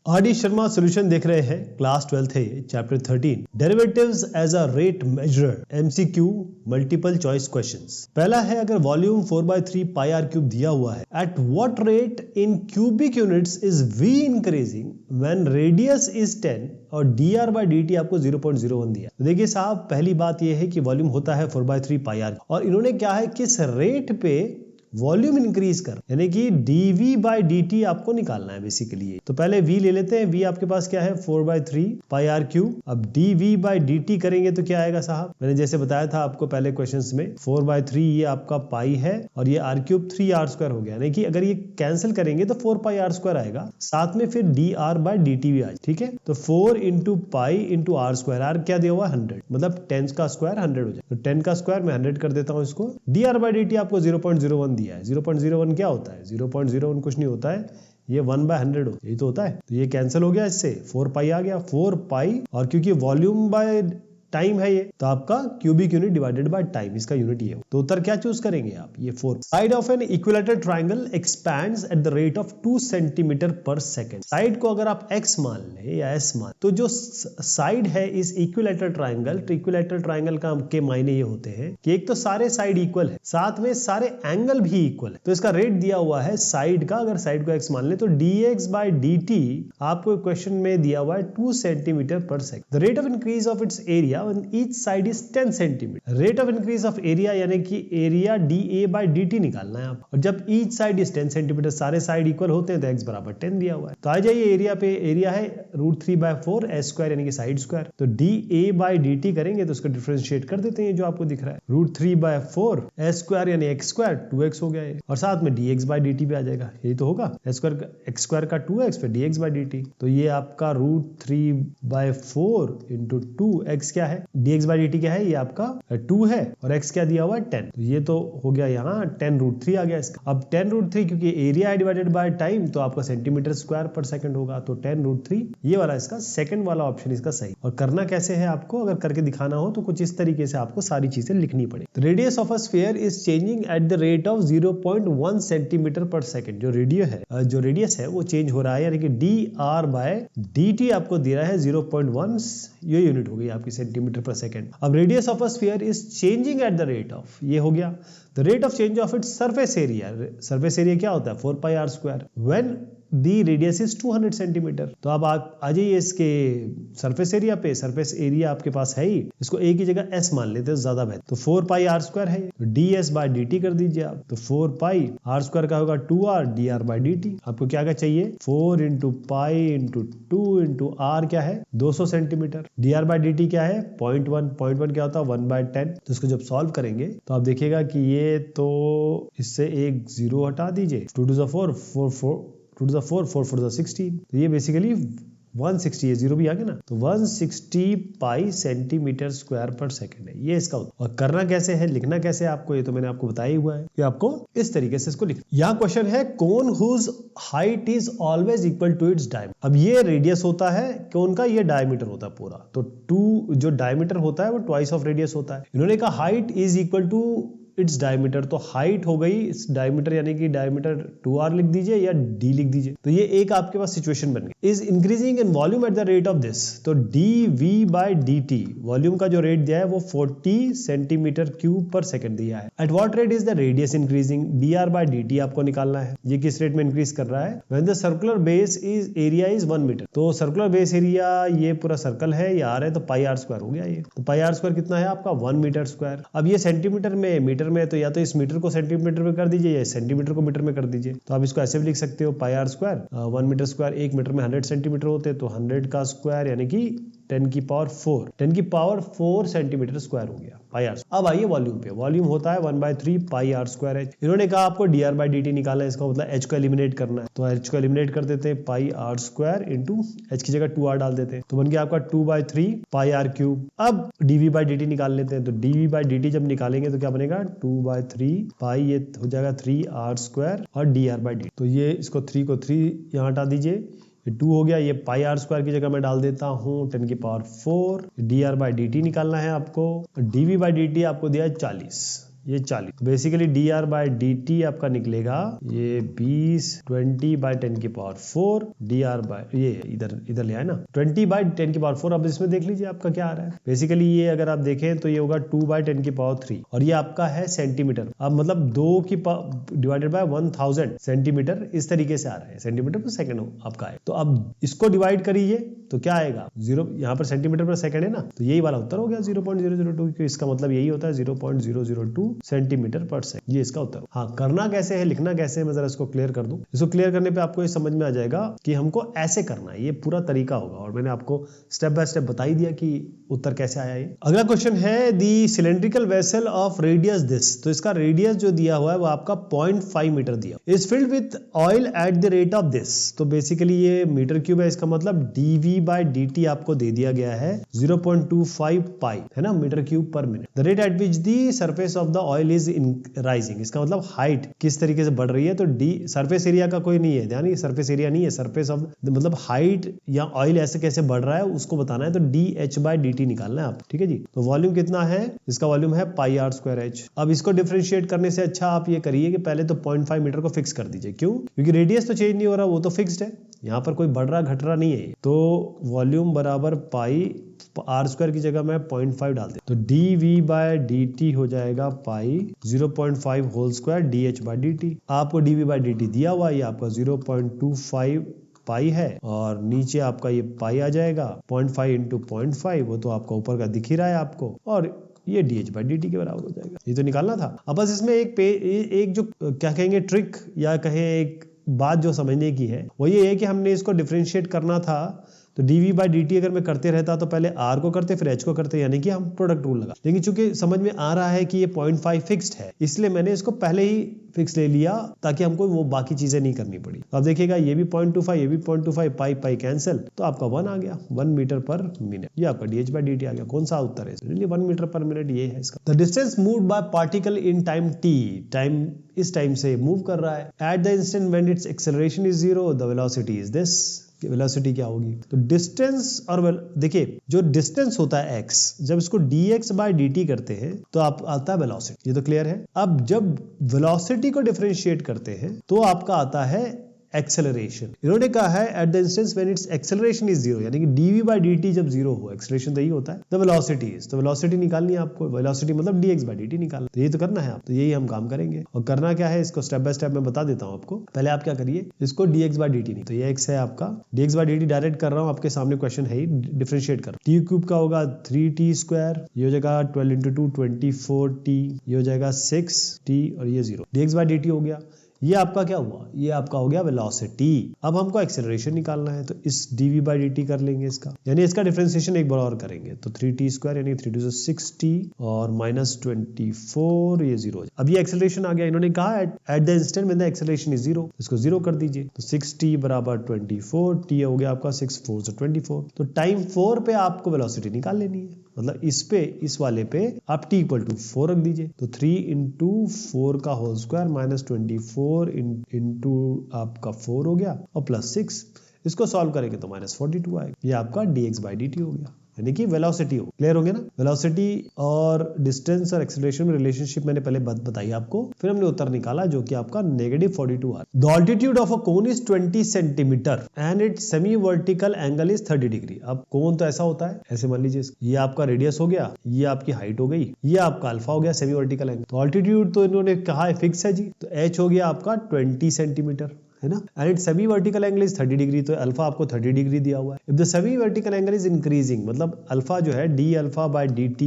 RD. Sharma solution देख रहे हैं, क्लास 12th है, chapter 13 derivatives as a rate measurer MCQ multiple choice questions. पहला है, अगर वॉल्यूम 4/3 पाई आर क्यूब दिया हुआ है, at what rate in cubic units is v increasing when radius is 10 और dr by dt आपको 0.01 दिया। तो देखिए साहब, पहली बात यह है कि वॉल्यूम होता है 4/3 पाई आर और इन्होंने क्या है, किस रेट पे वॉल्यूम इंक्रीज कर, यानी कि dv by dt आपको निकालना है बेसिकली। तो पहले v ले लेते हैं। v आपके पास क्या है, 4/3 पाई आर क्यूब। अब dv by dt करेंगे तो क्या आएगा साहब, मैंने जैसे बताया था आपको पहले क्वेश्चंस में, 4/3 ये आपका पाई है और ये r क्यूब 3r² हो गया, यानी कि अगर ये कैंसिल करेंगे तो 4 पाई r² आएगा, साथ में फिर dr by dt भी आएगा। ठीक है, तो 4 into pi into r², r क्या दिया हुआ 100, मतलब 10 का स्क्वायर 100 हो जाए, तो 10 का स्क्वायर मैं 100 कर देता हूँ इसको। dr by dt आपको 0.01 दिया है। 0.01 क्या होता है, 0.01 कुछ नहीं होता है, ये 1/100 होता है, यही तो होता है। तो ये कैंसिल हो गया, इससे 4 पाई आ गया, 4 पाई, और क्योंकि वॉल्यूम बाय टाइम है ये, तो आपका cubic unit divided by time, इसका यूनिट ये हो। तो उत्तर क्या चूज करेंगे आप, ये 4। Side of an equilateral triangle expands at the rate of 2 centimetre per second. Side को अगर आप x मान ले या s मान, तो जो साइड है इस इक्विलैटरल ट्रायंगल, तो इक्विलैटरल ट्रायंगल का के मायने ये होते हैं कि एक तो सारे साइड इक्वल है, साथ में सारे एंगल भी इक्वल है। तो इसका रेट दिया हुआ है साइड का, अगर साइड को x मान ले तो dx by dt आपको क्वेश्चन में दिया हुआ है 2 centimetre per second. The rate of increase of its area when each side is 10 centimetre. Rate of increase of area यानी कि एरिया dA by dt निकालना है आप, और जब each side is 10 सेंटीमीटर, सारे साइड इक्वल होते हैं तो x बराबर 10 दिया हुआ है। तो आ जाइए एरिया पे, एरिया है √3/4 s² यानी कि साइड स्क्वायर। तो dA by dt करेंगे तो उसको डिफरेंशिएट कर देते हैं, जो आपको दिख रहा है √3/4 s² यानी x², 2x हो गया ये, और साथ में dx by dt भी आ जाएगा, यही तो होगा, x² का 2x फिर dx by dt। तो ये आपका √3/4 इंटू 2x क्या है, dx by dt क्या है, ये आपका 2 है, और x क्या दिया हुआ है 10, तो ये तो हो गया यहाँ 10√3 आ गया इसका। अब 10√3 क्योंकि एरिया है डिवाइडेड बाय टाइम, तो आपका सेंटीमीटर स्क्वायर पर सेकंड होगा, तो 10√3 ये वाला इसका सेकंड वाला ऑप्शन इसका सही। और करना कैसे है आपको, अगर करके दिखाना हो तो कुछ इस तरीके से आपको सारी चीजें लिखनी पड़े। तो radius of a sphere is changing eight the rate of 0.1 centimetre per second. जो रेडियस है वो चेंज हो रहा है, यानी कि dr by dt आपको दे रहा है 0.1, ये यूनिट हो गई आपकी सेंटीमीटर पर सेकंड। अब radius of a sphere is changing eight the rate of, ये हो गया the rate of change of its surface area. Surface area क्या होता है, 4 पाई r² when the radius is 200 centimetre. तो अब आप आ जाइए इसके सरफेस एरिया पे। सरफेस एरिया आपके पास है ही, इसको एक ही जगह s मान लेते हैं, ज्यादा बेहतर। तो 4 पाई r² है, तो ds by dt कर दीजिए आप। तो 4 पाई r² का होगा 2r dr by dt। आपको क्या चाहिए, 4 into pi into 2 into r क्या है 200 सेंटीमीटर, dr by dt क्या है 0.1 क्या होता है 1/10। तो इसको जब सॉल्व करेंगे तो आप देखिएगा कि ये तो इससे एक 0 हटा दीजिए, 2 to the 4 2 to the 4 4 4 to the 16, तो ये बेसिकली 160 है, 0 भी आ गया ना, तो 160 पाई सेंटीमीटर स्क्वायर पर सेकंड है, ये इसका उत्तर। और करना कैसे है, लिखना कैसे है आपको, ये तो मैंने आपको बताया ही हुआ है कि आपको इस तरीके से इसको लिखना। यहाँ क्वेश्चन है, cone whose height is always equal to its diameter. अब ये रेडियस होता है कोन का, ये डायमीटर होता है पूरा, तो 2 जो डायमीटर होता है वो ट्वाइस ऑफ रेडियस होता है। इन्होंने कहा height is equal to its diameter, तो हाइट हो गई इस डायमीटर, यानी कि डायमीटर 2r लिख दीजिए या d लिख दीजिए। तो ये एक आपके पास सिचुएशन बन गई। Is increasing in volume at the rate of this, तो dv by dt वॉल्यूम का जो रेट दिया है वो 40 सेंटीमीटर क्यूब पर सेकंड दिया है। At what rate is the radius increasing, dr by dt आपको निकालना है, ये किस रेट में इंक्रीज कर रहा है। When the circular base is area is 1 metre, तो सर्कुलर बेस एरिया ये पूरा सर्कल है, ये r है, तो पाई r² हो गया ये। तो पाई r² कितना है आपका 1 मीटर स्क्वायर। अब ये सेंटीमीटर में मीटर में, तो या तो इस मीटर को सेंटीमीटर में कर दीजिए या सेंटीमीटर को मीटर में कर दीजिए। तो आप इसको ऐसे भी लिख सकते हो, पाई r², 1 मीटर स्क्वायर, 1 मीटर में 100 सेंटीमीटर होते हैं, तो 100 का स्क्वायर यानी कि 10 की पावर 4 सेंटीमीटर स्क्वायर हो गया पाई r। अब आइए वॉल्यूम पे, वॉल्यूम होता है 1/3 पाई r² h। इन्होंने कहा आपको dr by dt निकालना है, इसका मतलब h को एलिमिनेट करना है, तो h को एलिमिनेट कर देते हैं, पाई r² इंटू h की जगह 2r डाल देते हैं, तो बन गया आपका 2/3 पाई r³। अब dv by dt निकाल लेते हैं, तो dv by dt जब निकालेंगे तो क्या बनेगा 2/3 पाई, ये हो जाएगा 3r² और dr by dt। तो ये इसको 3 को 3 यहाँ हटा दीजिए, ये 2 हो गया, ये पाई r² की जगह मैं डाल देता हूँ 10 की पावर 4। dr by dt निकालना है आपको, dv by dt आपको दिया है 40, ये 40। Basically D R by D T आपका निकलेगा ये 20/10⁴ डी आर बाई, ये इधर ले आए ना 20/10⁴। अब इसमें देख लीजिए आपका क्या आ रहा है। बेसिकली ये अगर आप देखें तो ये होगा 2/10⁻³ और ये आपका है सेंटीमीटर। अब मतलब 2/1000 सेंटीमीटर इस तरीके से आ रहा है, सेंटीमीटर पर सेकंड आपका है। तो अब इसको डिवाइड करिए तो क्या आएगा 0, यहाँ पर सेंटीमीटर पर सेकंड है ना, तो यही वाला उत्तर हो गया 0.002, क्योंकि इसका मतलब यही होता है 0.002 सेंटीमीटर पर सेकंड। ये इसका उत्तर। हाँ, करना कैसे है, लिखना कैसे है, मैं जरा इसको क्लियर कर दूं। इसको क्लियर करने पे आपको ये समझ में आ जाएगा कि हमको ऐसे करना है, ये पूरा तरीका होगा और मैंने आपको स्टेप बाय स्टेप बता ही दिया कि उत्तर कैसे आया ये। अगला क्वेश्चन है the cylindrical vessel of radius this. तो इसका रेडियस जो दिया हुआ है वो आपका 0.5 मीटर दिया, is filled with oil eight the rate of this. तो बेसिकली ये मीटर क्यूब है, इसका मतलब dV/dt आपको दे दिया गया है 0.25 पाई, है ना, metre cube per minute. The rate at which the surface of the oil is rising, इसका मतलब हाइट किस तरीके से बढ़ रही है। तो डी सरफेस एरिया का कोई नहीं है, ध्यान, ये सरफेस एरिया नहीं है, सरफेस ऑफ मतलब हाइट या ऑयल ऐसे कैसे बढ़ रहा है उसको बताना है। तो dH/dt निकालना है आप, ठीक है जी। तो वॉल्यूम कितना है, इसका वॉल्यूम है πr²h। अब इसको डिफरेंशिएट करने से अच्छा आप ये करिए कि पहले तो 0.5 मीटर को फिक्स कर दीजिए। क्यों? क्योंकि रेडियस तो चेंज नहीं हो रहा, वो तो फिक्स्ड है, यहाँ पर कोई बढ़ रहा घट रहा नहीं है। तो वॉल्यूम बराबर पाई r² की जगह मैं 0.5 डाल दे, तो dV/dt हो जाएगा पाई 0.5 होल स्क्वायर dH/dt। आपको dV/dt दिया हुआ है, ये आपका 0.25 पाई है और नीचे आपका ये पाई आ जाएगा 0.5 इंटू 0.5, वो तो आपका ऊपर का दिख ही रहा है आपको, और ये dH/dt के बराबर हो जाएगा। ये तो निकालना था। अब बस इसमें एक जो क्या कहेंगे ट्रिक या कहें एक बात जो समझने की है वो ये है कि हमने इसको डिफरेंशिएट करना था। तो dV/dt अगर मैं करते रहता तो पहले r को करते फिर h को करते, यानी कि हम प्रोडक्ट रूल लगा। लेकिन चूंकि समझ में आ रहा है कि ये 0.5 फिक्स्ड है, इसलिए मैंने इसको पहले ही फिक्स ले लिया ताकि हमको वो बाकी चीजें नहीं करनी पड़ी। अब देखिएगा ये भी 0.25, ये भी 0.25, पाई कैंसिल, तो आपका 1 आ गया, 1 मीटर पर मिनट। ये आपका dH/dt आ गया। कौन सा उत्तर है? 1 मीटर पर मिनट ये है इसका। The distance moved by particle in time t, time इस टाइम से मूव कर रहा है। At the instant when it's acceleration is 0 the velocity is this. Velocity क्या होगी? तो डिस्टेंस और देखिए जो डिस्टेंस होता है x, जब इसको dx/dt करते हैं तो आप आता है वेलोसिटी। ये तो क्लियर है। अब जब वेलोसिटी को डिफरेंशिएट करते हैं तो आपका आता है एक्सेलरेशन। इन्होंने कहा है at the instance when it's acceleration is 0, यानी कि dV/dt जब 0 हो, एक्सेलरेशन तो यही होता है, द वेलोसिटी इज। तो वेलोसिटी निकालनी है आपको, वेलोसिटी मतलब dx/dt निकालना। तो यही तो करना है आप, तो यही हम काम करेंगे। और करना क्या है इसको स्टेप बाय स्टेप मैं बता देता हूं आपको। पहले आप क्या करिए, इसको dx/dt नहीं, तो ये x है आपका, dx/dt डायरेक्ट कर रहा हूं, आपके सामने क्वेश्चन है ही, डिफरेंशिएट करो। t³ का होगा 3t², ये हो जाएगा 12 × 2 24t, ये हो जाएगा 6t और ये 0, dx/dt हो गया। ये आपका क्या हुआ? ये आपका हो गया वेलोसिटी। अब हमको एक्सेलरेशन निकालना है, तो इस dV/dt कर लेंगे इसका, यानी इसका डिफरेंशिएशन एक बार और करेंगे। तो 3t² यानी 3 × 6t और -24, ये 0। अब ये एक्सेलरेशन आ गया। इन्होंने कहा at the instant when the acceleration is 0, इसको 0 कर दीजिए। तो 6t बराबर 24, t हो गया आपका 6 4 से 24। तो टाइम 4 पे आपको वेलोसिटी निकाल लेनी है, मतलब इस वाले पे आप t = 4 रख दीजिए। तो 3 × 4 का होल स्क्वायर -24 इंटू आपका 4 हो गया और +6, इसको सॉल्व करेंगे तो -42 आएगा। ये आपका dx/dt हो गया, यानी कि वेलोसिटी हो। क्लियर हो गया ना? वेलोसिटी और डिस्टेंस और एक्सेलरेशन में रिलेशनशिप मैंने पहले बताई आपको, फिर हमने उत्तर निकाला जो कि आपका -42 आ। The altitude of a cone is 20 centimetre and its semi vertical angle is 30 degree. अब कोन तो ऐसा होता है, ऐसे मान लीजिए ये आपका रेडियस हो गया, ये आपकी हाइट हो गई, ये आपका अल्फा हो गया, सेमी वर्टिकल एंगल। तो ऑल्टीट्यूड तो इन्होंने कहा है फिक्स है जी, तो h हो गया आपका 20 सेंटीमीटर, है ना, and it semi vertical angle is 30 degree, तो अल्फा आपको 30 डिग्री दिया हुआ है। If the semi vertical angle is increasing, मतलब अल्फा जो है dα/dt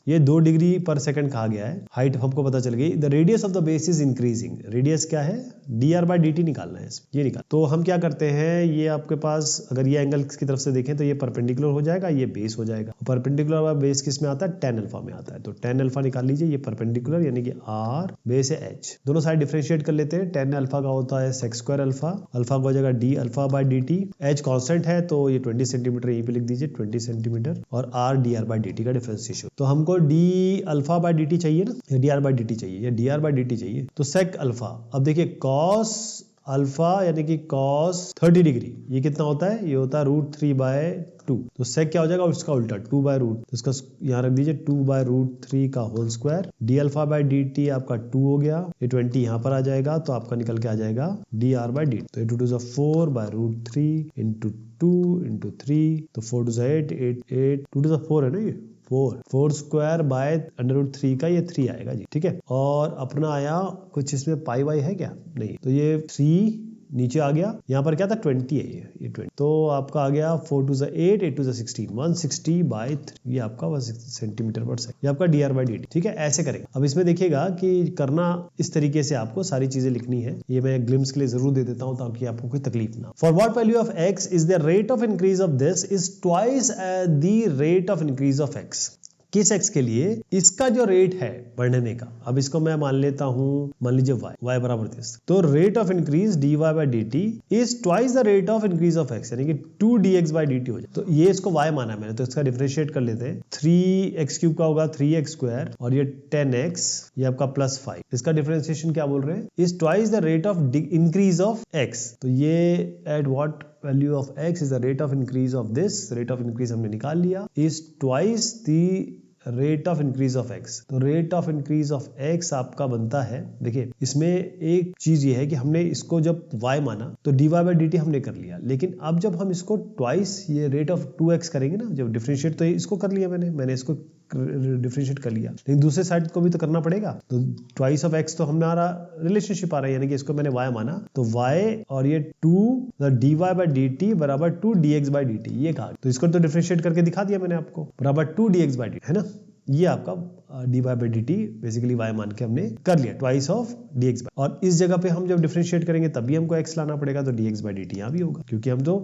ये 2 डिग्री पर सेकंड कहा गया है, हाइट हमको पता चल गई। The radius of the base is increasing, radius क्या है? dr/dt निकालना है, ये निकाल। तो हम क्या करते हैं, ये आपके पास अगर ये एंगल की तरफ से देखें तो ये परपेंडिकुलर हो जाएगा, ये बेस हो जाएगा। परपेंडिकुलर बेस किस में आता है? tan अल्फा में आता है। तो tan अल्फा निकाल लीजिए, ये परपेंडिकुलर यानी कि r, बेस है h, दोनों साइड डिफरेंशिएट कर लेते हैं। tan अल्फा का होता है sec² अल्फा, अल्फा को हो जाएगा dα/dt, h कांस्टेंट है तो ये 20 सेंटीमीटर यहीं पे लिख दीजिए, 20 सेंटीमीटर, और r dr/dt का डिफरेंशिएशन। तो हमको dα/dt चाहिए ना, या dr/dt चाहिए, या dr/dt चाहिए, तो sec अल्फा। अब देखिए cos अल्फा यानी कि cos 30 डिग्री, ये कितना होता है? ये होता है √3/2। तो sec क्या हो जाएगा? उसका उल्टा 2/√। तो इसका यहाँ रख दीजिए 2/√3 का whole square. D alpha by D T आपका 2 हो गया, ये 20 यहाँ पर आ जाएगा तो आपका निकल के आ जाएगा dr/dt। तो 8 2 4/√3 इंटू 2 इंटू 3, तो 4 2 8, 8 2 2 4 है ना, ये 4 स्क्वायर बाय √3 का ये 3 आएगा जी, ठीक है। और अपना आया कुछ इसमें पाई वाई है क्या? नहीं, तो ये 3 नीचे आ गया, यहाँ पर क्या था 20 है, ये 20, तो आपका आ गया 4 2 8, 8 2 16, 160/3, ये आपका 1 सेंटीमीटर पर सेकंड, ये आपका dr/dt, ठीक है। ऐसे करेंगे। अब इसमें देखिएगा कि करना इस तरीके से आपको सारी चीजें लिखनी है, ये मैं ग्लिम्स के लिए जरूर दे देता हूँ ताकि आपको कोई तकलीफ ना हो। For what value of x is the rate of increase of this is twice the rate of increase of x। किस x के लिए इसका जो रेट है बढ़ने का, अब इसको मैं मान लेता हूं, मान लीजिए y बराबर 10, तो rate of increase dy/dt is twice the rate of increase of x, यानी कि 2dx/dt हो जाए। तो ये इसको y माना मैंने, तो इसका डिफरेंशिएट कर लेते हैं। 3x³ का होगा 3x² और ये 10x, ये आपका +5, इसका डिफरेंशिएशन क्या बोल रहे हैं? Is twice the rate of increase of x। तो ये at what value of x is the rate of increase of this, rate of increase हमने निकाल लिया, is twice the rate of increase of x। तो rate of increase of x आपका बनता है, देखिए इसमें एक चीज ये है कि हमने इसको जब y माना तो dy/dt हमने कर लिया, लेकिन अब जब हम इसको ट्वाइस ये रेट ऑफ 2x करेंगे ना, जब डिफरेंशिएट, तो इसको कर लिया मैंने इसको डिफरेंशिएट कर लिया, लेकिन दूसरे साइड को भी तो करना पड़ेगा। तो ट्वाइस ऑफ x तो हमारा रिलेशनशिप आ रहा है, यानी कि इसको मैंने y माना, तो y और ये 2 dy/dt बराबर 2dx/dt, ये कहा। तो इसको तो डिफरेंशिएट करके दिखा दिया मैंने आपको, बराबर 2dx/dt, है ना। ये आपका dy/dt बेसिकली y मान के हमने कर लिया, ट्वाइस ऑफ dx। और इस जगह पे हम जब डिफरेंशिएट करेंगे तभी हमको x लाना पड़ेगा, तो dx/dt यहाँ भी होगा, क्योंकि हम तो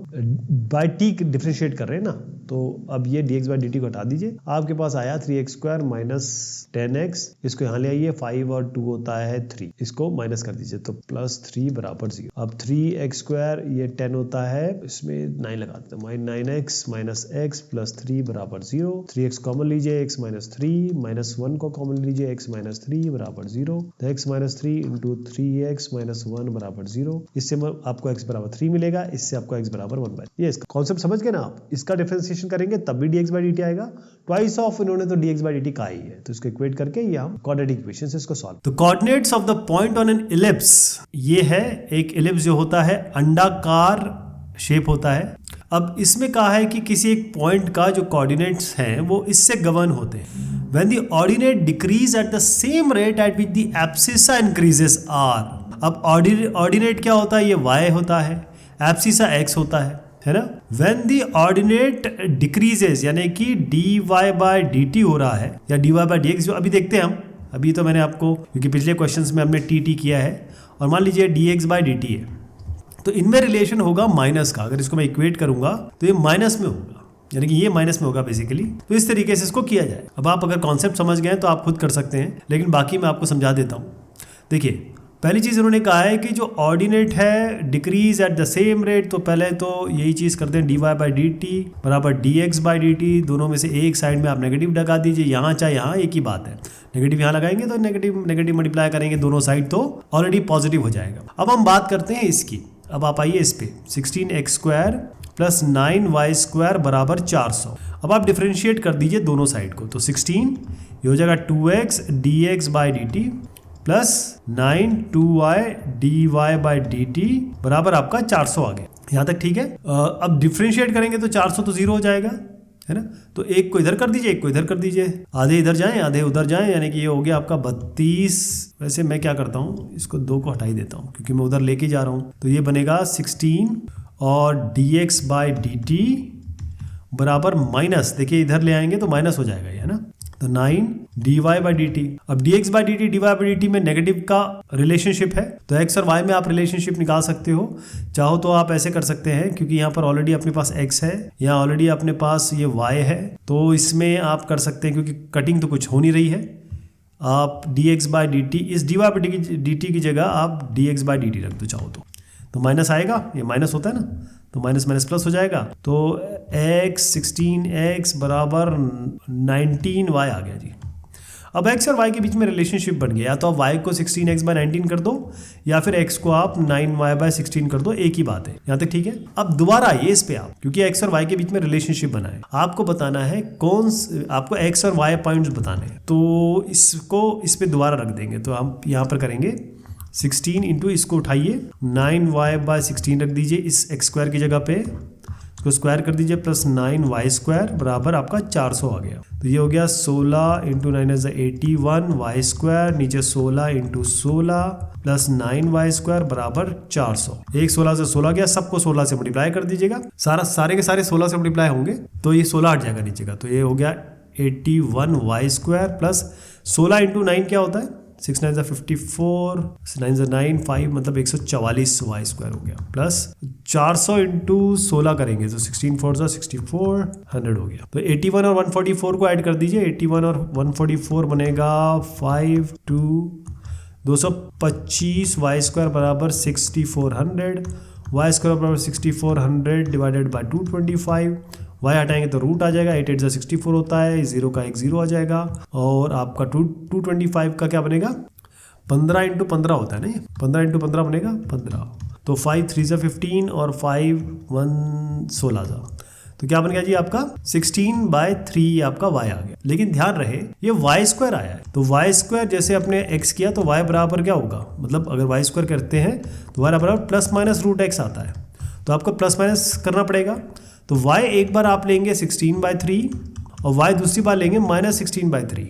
बाय t डिफरेंशिएट कर रहे हैं ना। तो अब ये dx/dt को हटा दीजिए, आपके पास आया 3x² माइनस 10x, इसको यहाँ ले आइए, 5 और 2 होता है 3, इसको माइनस कर दीजिए, तो +3 बराबर 0। अब 3x² ये 10 होता है, इसमें 9 लगा देते हैं, 9x माइनस x प्लस 3 बराबर 0। 3x कॉमन लीजिए, x माइनस 3 माइनस 1 को कॉमन लीजिए, x माइनस 3 बराबर 0। तो x minus 3 into 3x minus 1 बराबर 0, इससे आपको x बराबर 3 मिलेगा, इससे आपको x बराबर 1/। ये इसका कॉन्सेप्ट समझ गए ना आप? इसका डिफरेंशिएशन करेंगे तब भी dx/dt आएगा, ट्वाइस ऑफ इन्होंने तो dx/dt कहा ही है, तो इसको इक्वेट करके ये हम क्वाड्रेटिक इक्वेशन से इसको सॉल्व। तो coordinates of the point on an ellipse, ये है एक इलिप्स जो होता है अंडाकार शेप होता है। अब इसमें कहा है कि किसी एक पॉइंट का जो कोऑर्डिनेट्स हैं वो इससे गवर्न होते हैं। When the ordinate decrease at the same rate at which the abscissa increases r। अब ordinate क्या होता है? ये y होता है, abscissa x होता है ना। When the ordinate decreases यानी कि dy/dt हो रहा है या dy/dx, जो अभी देखते हैं हम, अभी तो मैंने आपको, क्योंकि पिछले क्वेश्चंस में हमने टी किया है, और मान लीजिए dx/dt है, तो इनमें रिलेशन होगा माइनस का। अगर इसको मैं इक्वेट करूंगा तो ये माइनस में होगा, यानी कि ये माइनस में होगा बेसिकली। तो इस तरीके से इसको किया जाए। अब आप अगर कॉन्सेप्ट समझ गए तो आप खुद कर सकते हैं, लेकिन बाकी मैं आपको समझा देता हूँ। देखिए, पहली चीज़ उन्होंने कहा है कि जो ऑर्डिनेट है decrease at the same rate, तो पहले तो यही चीज़ करते हैं, dy/dt बराबर dx/dt, दोनों में से एक साइड में आप नेगेटिव लगा दीजिए, यहाँ चाहे यहाँ एक ही बात है, नेगेटिव यहाँ लगाएंगे तो नेगेटिव मल्टीप्लाई करेंगे दोनों साइड, तो ऑलरेडी पॉजिटिव हो जाएगा। अब हम बात करते हैं इसकी। अब आप आइए इस पे, 16x² प्लस 9y² बराबर 400। अब आप डिफरेंशिएट कर दीजिए दोनों साइड को, तो 16 ये हो जाएगा 2x dx/dt plus 9 2y dy/dt बराबर आपका 400 आ गया। यहाँ तक ठीक है। अब डिफरेंशिएट करेंगे तो 400 तो 0 हो जाएगा, है ना। तो एक को इधर कर दीजिए, एक को इधर कर दीजिए, आधे इधर जाएं आधे उधर जाएं, यानी कि ये हो गया आपका 32। वैसे मैं क्या करता हूँ, इसको 2 को हटा ही देता हूँ क्योंकि मैं उधर लेके जा रहा हूँ। तो ये बनेगा 16 और dx/dt बराबर माइनस, देखिए इधर ले आएंगे तो माइनस हो जाएगा, है ना। तो 9 dy/dt। अब dx/dt dy/dt में नेगेटिव का रिलेशनशिप है, तो x और y में आप रिलेशनशिप निकाल सकते हो। चाहो तो आप ऐसे कर सकते हैं, क्योंकि यहाँ पर ऑलरेडी अपने पास x है, यहाँ ऑलरेडी अपने पास ये y है, तो इसमें आप कर सकते हैं, क्योंकि कटिंग तो कुछ हो नहीं रही है। आप dx/dt, इस dy/dt की जगह आप dx/dt रख दो चाहो तो माइनस आएगा, ये माइनस होता है ना, तो माइनस माइनस प्लस हो जाएगा। तो x 16x बराबर 19y आ गया जी। अब x और y के बीच में रिलेशनशिप बन गया, या तो आप y को 16x/19 कर दो या फिर x को आप 9y/16 कर दो, एक ही बात है। यहाँ तक ठीक है। अब दोबारा आइए इस पे आप, क्योंकि x और y के बीच में रिलेशनशिप बना है, आपको बताना है आपको x और y पॉइंट्स बताने हैं, तो इसको इस पे दोबारा रख देंगे। तो हम यहाँ पर करेंगे 16 इंटू, इसको उठाइए 9y/16 रख दीजिए इस x² की जगह पे, इसको स्क्वायर कर दीजिए प्लस 9y² बराबर आपका 400 आ गया। तो ये हो गया 16 इंटू 9 इज 81 y², नीचे 16 इंटू 16 प्लस 9y² बराबर 400। एक 16 से 16 गया, सबको 16 से मल्टीप्लाई कर दीजिएगा, सारे के सारे 16 से मल्टीप्लाई होंगे तो ये 16 हट जाएगा नीचे का। तो ये हो गया 81 y² प्लस 16 इंटू 9 क्या होता है, 6 9 54, 9 9 5 मतलब 144 y² हो गया, प्लस 400 इंटू 16 करेंगे तो 16 4 64 100 हो गया। तो 81 और 144 को ऐड कर दीजिए, 81 और 144 बनेगा 5 2 225 y² बराबर 6400, y² बराबर 6400 डिवाइडेड बाय 225, y हटाएंगे तो रूट आ जाएगा, 8 8 64 होता है, 0 का एक 0 आ जाएगा, और आपका 225 का क्या बनेगा, 15 इंटू 15 होता है ना, 15 इंटू 15 बनेगा 15, तो 5 3 15 और 5 1 16, तो क्या बन गया जी आपका 16/3 आपका y आ गया। लेकिन ध्यान रहे ये y² आया है, तो y² जैसे अपने x किया तो y बराबर क्या होगा, मतलब अगर y² करते हैं तो y बराबर प्लस माइनस रूट x आता है, तो आपको प्लस माइनस करना पड़ेगा। तो y एक बार आप लेंगे 16/3 और y दूसरी बार लेंगे -16/3,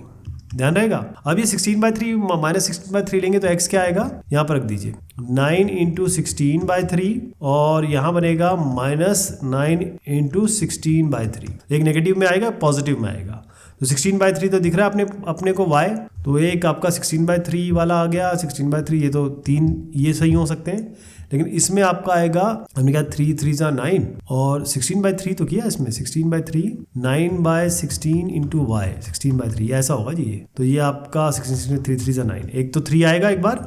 ध्यान रहेगा। अब ये 16/3 -16/3 लेंगे तो x क्या आएगा, यहाँ पर रख दीजिए 9 इंटू 16/3 और यहाँ बनेगा -9 इंटू 16/3, एक नेगेटिव में आएगा पॉजिटिव में आएगा। तो 16/3 तो दिख रहा है अपने को y, तो एक आपका 16/3 वाला आ गया, 16/3 ये तो 3 ये सही हो सकते हैं, लेकिन इसमें आपका आएगा, हमने कहा 3 3 9 और 16/3 तो किया इसमें, 16/3 9/16 इंटू y 16/3 ऐसा होगा जी ये। तो ये आपका 16 3 3 9, एक तो 3 आएगा एक बार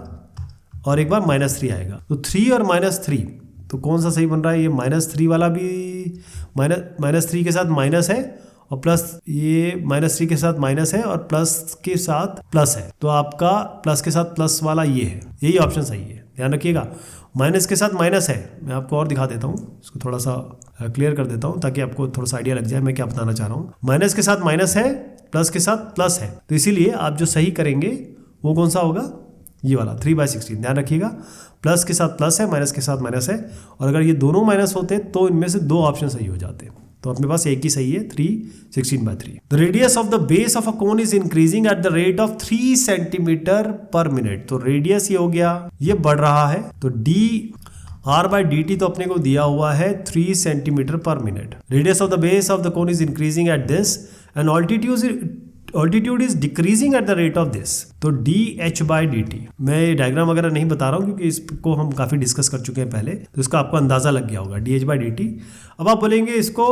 और एक बार -3 आएगा, तो 3 और -3 तो कौन सा सही बन रहा है, ये -3 वाला भी -3 के साथ माइनस है और प्लस ये -3 के साथ माइनस है और प्लस के साथ प्लस है, तो आपका प्लस के साथ प्लस वाला ये है, यही ऑप्शन सही है, ध्यान रखिएगा। माइनस के साथ माइनस है, मैं आपको और दिखा देता हूँ, इसको थोड़ा सा क्लियर कर देता हूँ ताकि आपको थोड़ा सा आइडिया लग जाए मैं क्या बताना चाह रहा हूँ। माइनस के साथ माइनस है, प्लस के साथ प्लस है, तो इसीलिए आप जो सही करेंगे वो कौन सा होगा, ये वाला 3/16, ध्यान रखिएगा। प्लस के साथ प्लस है, माइनस के साथ माइनस है, और अगर ये दोनों माइनस होते तो इनमें से 2 ऑप्शन सही हो जाते, तो अपने पास एक ही सही है 3/16/3। The radius of the base of a cone is increasing at the rate of 3 centimetre पर मिनट। तो रेडियस ये हो गया, ये बढ़ रहा है, तो r/dt तो अपने को दिया हुआ है 3 सेंटीमीटर पर minute. Radius of the base of the cone is increasing at this and altitude is decreasing eight the rate of this, तो dh/dt। मैं डायग्राम वगैरह नहीं बता रहा हूँ क्योंकि इसको हम काफी डिस्कस कर चुके हैं पहले, तो इसका आपको अंदाजा लग गया होगा dh/dt। अब आप बोलेंगे इसको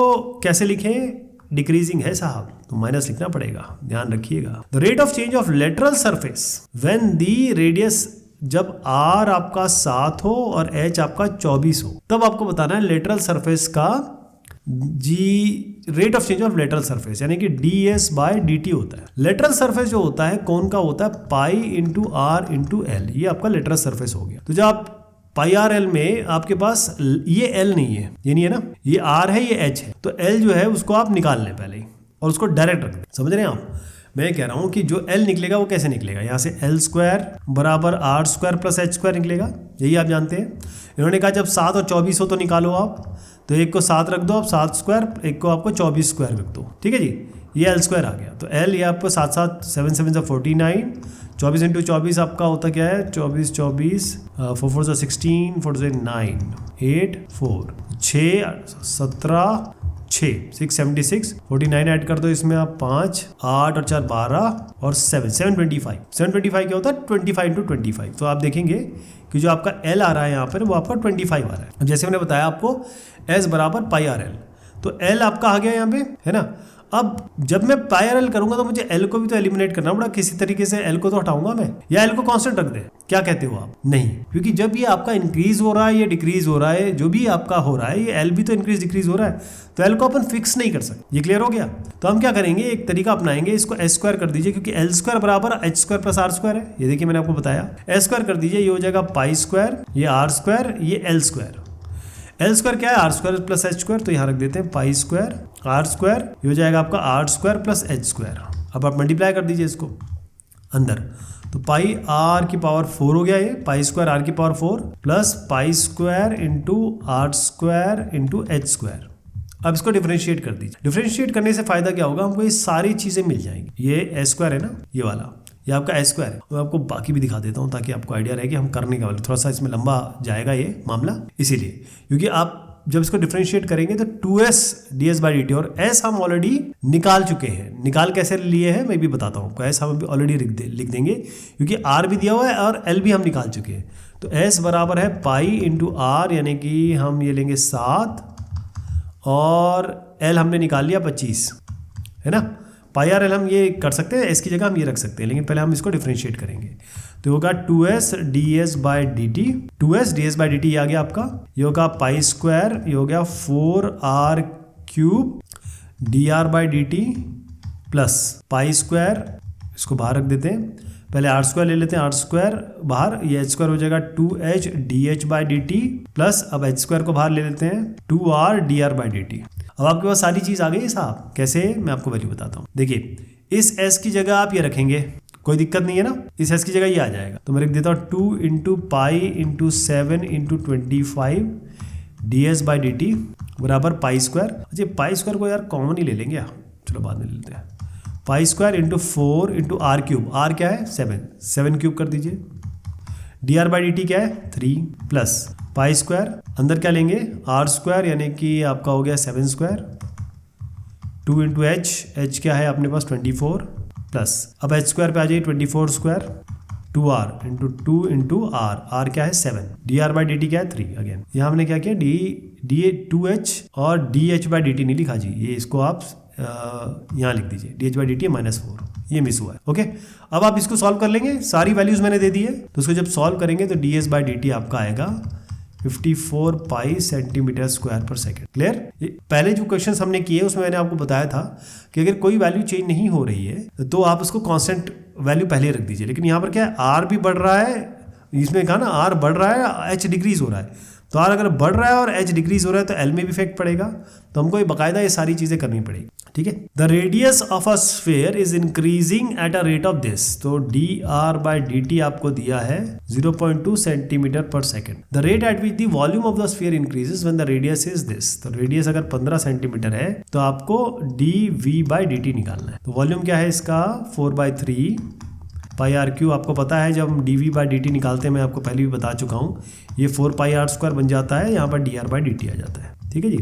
कैसे लिखें, डिक्रीजिंग है साहब तो माइनस लिखना पड़ेगा, ध्यान रखिएगा। The rate of change of lateral surface when the radius, जब r आपका 7 हो और h आपका 24 हो, तब आपको बताना है लेटरल सरफेस का rate of change of lateral surface, यानी कि ds/dt होता है। लेटरल सरफेस जो होता है कौन का होता है, pi into r into L, ये आपका लेटरल सरफेस हो गया। तो जब आप पाई आर एल में आपके पास ये l नहीं है, ये नहीं है ना, ये r है ये h है, तो l जो है उसको आप निकाल लें पहले ही और उसको डायरेक्ट रख दें, समझ रहे हैं आप। मैं कह रहा हूं कि जो L निकलेगा वो कैसे निकलेगा, यहाँ से L² बराबर r² प्लस h² निकलेगा, यही आप जानते हैं। इन्होंने कहा जब 7 और 24 हो तो निकालो आप, तो एक को 7 रख दो आप 7², एक को आपको 24² रख दो, ठीक है जी, ये L² आ गया। तो L ये आपको 7 7 7 7 49, 24 इंटू 24 आपका होता क्या है, 24 24 4 4 16 4 9 8 4 6 17 676 49 ऐड कर दो इसमें आप 5 8 और 4 12 और 725 क्या होता है 25 इंटू 25। तो आप देखेंगे कि जो आपका L आ रहा है यहाँ पर वो आपका 25 आ रहा है। अब जैसे मैंने बताया आपको S बराबर पाई आर एल, तो L आपका आ गया यहाँ पे है ना। अब जब मैं पाई आर एल करूंगा तो मुझे एल को भी तो एलिमिनेट करना पड़ा, किसी तरीके से एल को तो हटाऊंगा मैं, या एल को कांस्टेंट रख दे, क्या कहते हो आप? नहीं, क्योंकि जब ये आपका इंक्रीज हो रहा है, ये डिक्रीज हो रहा है, जो भी आपका हो रहा है, ये एल भी तो इंक्रीज डिक्रीज हो रहा है, तो एल को अपन फिक्स नहीं कर सकते। ये क्लियर हो गया? तो हम क्या करेंगे, एक तरीका अपनाएंगे, इसको एस स्क्वायर कर दीजिए, क्योंकि एल स्क्वायर बराबर H square plus R square है। ये देखिए मैंने आपको बताया, एस स्क्वायर कर दीजिए, ये हो जाएगा पाई स्क्वायर, ये आर स्क्वायर, ये एल स्क्वायर। एल स्क्वायर क्या है? R square plus H square, तो यहाँ रख देते हैं पाई स्क्वायर आर स्क्वायर, ये हो जाएगा आपका R square plus H square. अब आप मल्टीप्लाई कर दीजिए इसको अंदर, तो पाई आर की पावर 4 हो गया, ये पाई स्क्वायर आर की power 4 plus pi square into R square into H square. अब इसको डिफरेंशिएट कर दीजिए। डिफरेंशिएट करने से फायदा क्या होगा, हमको ये सारी चीजें मिल जाएंगी। ये एस स्क्वायर है ना, ये वाला, ये आपका एस स्क्वायर है। मैं आपको बाकी भी दिखा देता हूँ ताकि आपको आइडिया रहे कि हम करने का वाले, थोड़ा सा इसमें लंबा जाएगा ये मामला, इसीलिए, क्योंकि आप जब इसको डिफरेंशिएट करेंगे तो 2s ds बाई dt, और s हम ऑलरेडी निकाल चुके हैं। निकाल कैसे लिए हैं मैं भी बताता हूँ आपको। s हम ऑलरेडी लिख देंगे, क्योंकि r भी दिया हुआ है और l भी हम निकाल चुके हैं। तो s बराबर है पाई इंटू आर, यानी कि हम ये लेंगे 7, और l हमने निकाल लिया 25, है ना। पाई आर एल हम ये कर सकते हैं, s की जगह हम ये रख सकते हैं, लेकिन पहले हम इसको डिफरेंशिएट करेंगे। तो होगा 2s ds by dt, 2s ds by dt ये आ गया आपका, ये होगा पाई स्क्वायर, ये हो गया 4r cube dr by dt plus pi square, इसको बाहर रख देते हैं, पहले आर स्क्वायर ले लेते हैं, आर स्क्वायर बाहर, ये एच स्क्वायर हो जाएगा 2h dh by dt plus, अब एच स्क्वायर को बाहर ले लेते हैं, 2r dr बाई dt। अब आपके पास सारी चीज आ गई साहब। कैसे? मैं आपको वैल्यू बताता हूँ। देखिए, इस s की जगह आप ये रखेंगे, कोई दिक्कत नहीं है ना, इस s की जगह ये आ जाएगा, तो मैं लिख देता हूँ 2 into pi into 7 into 25 ds by dt बराबर पाई स्क्वायर। अच्छा, पाई स्क्वायर को यार कॉमन ही ले लेंगे, चलो बाद में ले लेते हैं। Pi square into 4 into R cube, R क्या है 7 क्यूब कर दीजिए, dr बाई dt क्या है 3 प्लस पाई स्क्वायर, अंदर क्या लेंगे आर स्क्वायर, यानी कि आपका हो गया 7 स्क्वायर, 2 इंटू एच क्या है अपने पास 24 प्लस, अब एच स्क्वायर पे आ जाइए 24 square, 2r into 2 into are क्या है 7, dr बाई dt क्या है 3। अगेन यहाँ हमने क्या किया, डी 2h और dh बाई dt नहीं लिखा जी, ये इसको आप यहाँ लिख दीजिए, dh बाई dt -4, ये मिस हुआ है। ओके, अब आप इसको सॉल्व कर लेंगे, सारी वैल्यूज मैंने दे दी है, तो उसको जब सॉल्व करेंगे तो ds बाई dt आपका आएगा 54 पाई सेंटीमीटर स्क्वायर पर सेकेंड। क्लियर? पहले जो क्वेश्चंस हमने किए उसमें मैंने आपको बताया था कि अगर कोई वैल्यू चेंज नहीं हो रही है तो आप उसको कांस्टेंट वैल्यू पहले रख दीजिए, लेकिन यहाँ पर क्या है, आर भी बढ़ रहा है, इसमें कहा ना आर बढ़ रहा है, एच डिक्रीज हो रहा है, तो आर अगर बढ़ रहा है और एच डिक्रीज हो रहा है तो एल में भी इफेक्ट पड़ेगा, तो हमको ये बाकायदा ये सारी चीजें करनी पड़ेगी। ठीक है, the radius of a sphere is increasing at a rate of this, तो D R by D T आपको दिया है 0.2 centimetre per second. The rate at which the volume of the sphere increases when the radius is this, तो radius अगर 15 centimetre है तो आपको D V by D T निकालना है। तो वॉल्यूम क्या है इसका 4/3 पाई आर क्यू, आपको पता है जब हम D V by D T निकालते हैं, मैं आपको पहले भी बता चुका हूँ, ये 4 पाई आर स्क्वायर बन जाता है, यहाँ पर D R by D T आ जाता है। ठीक है जी,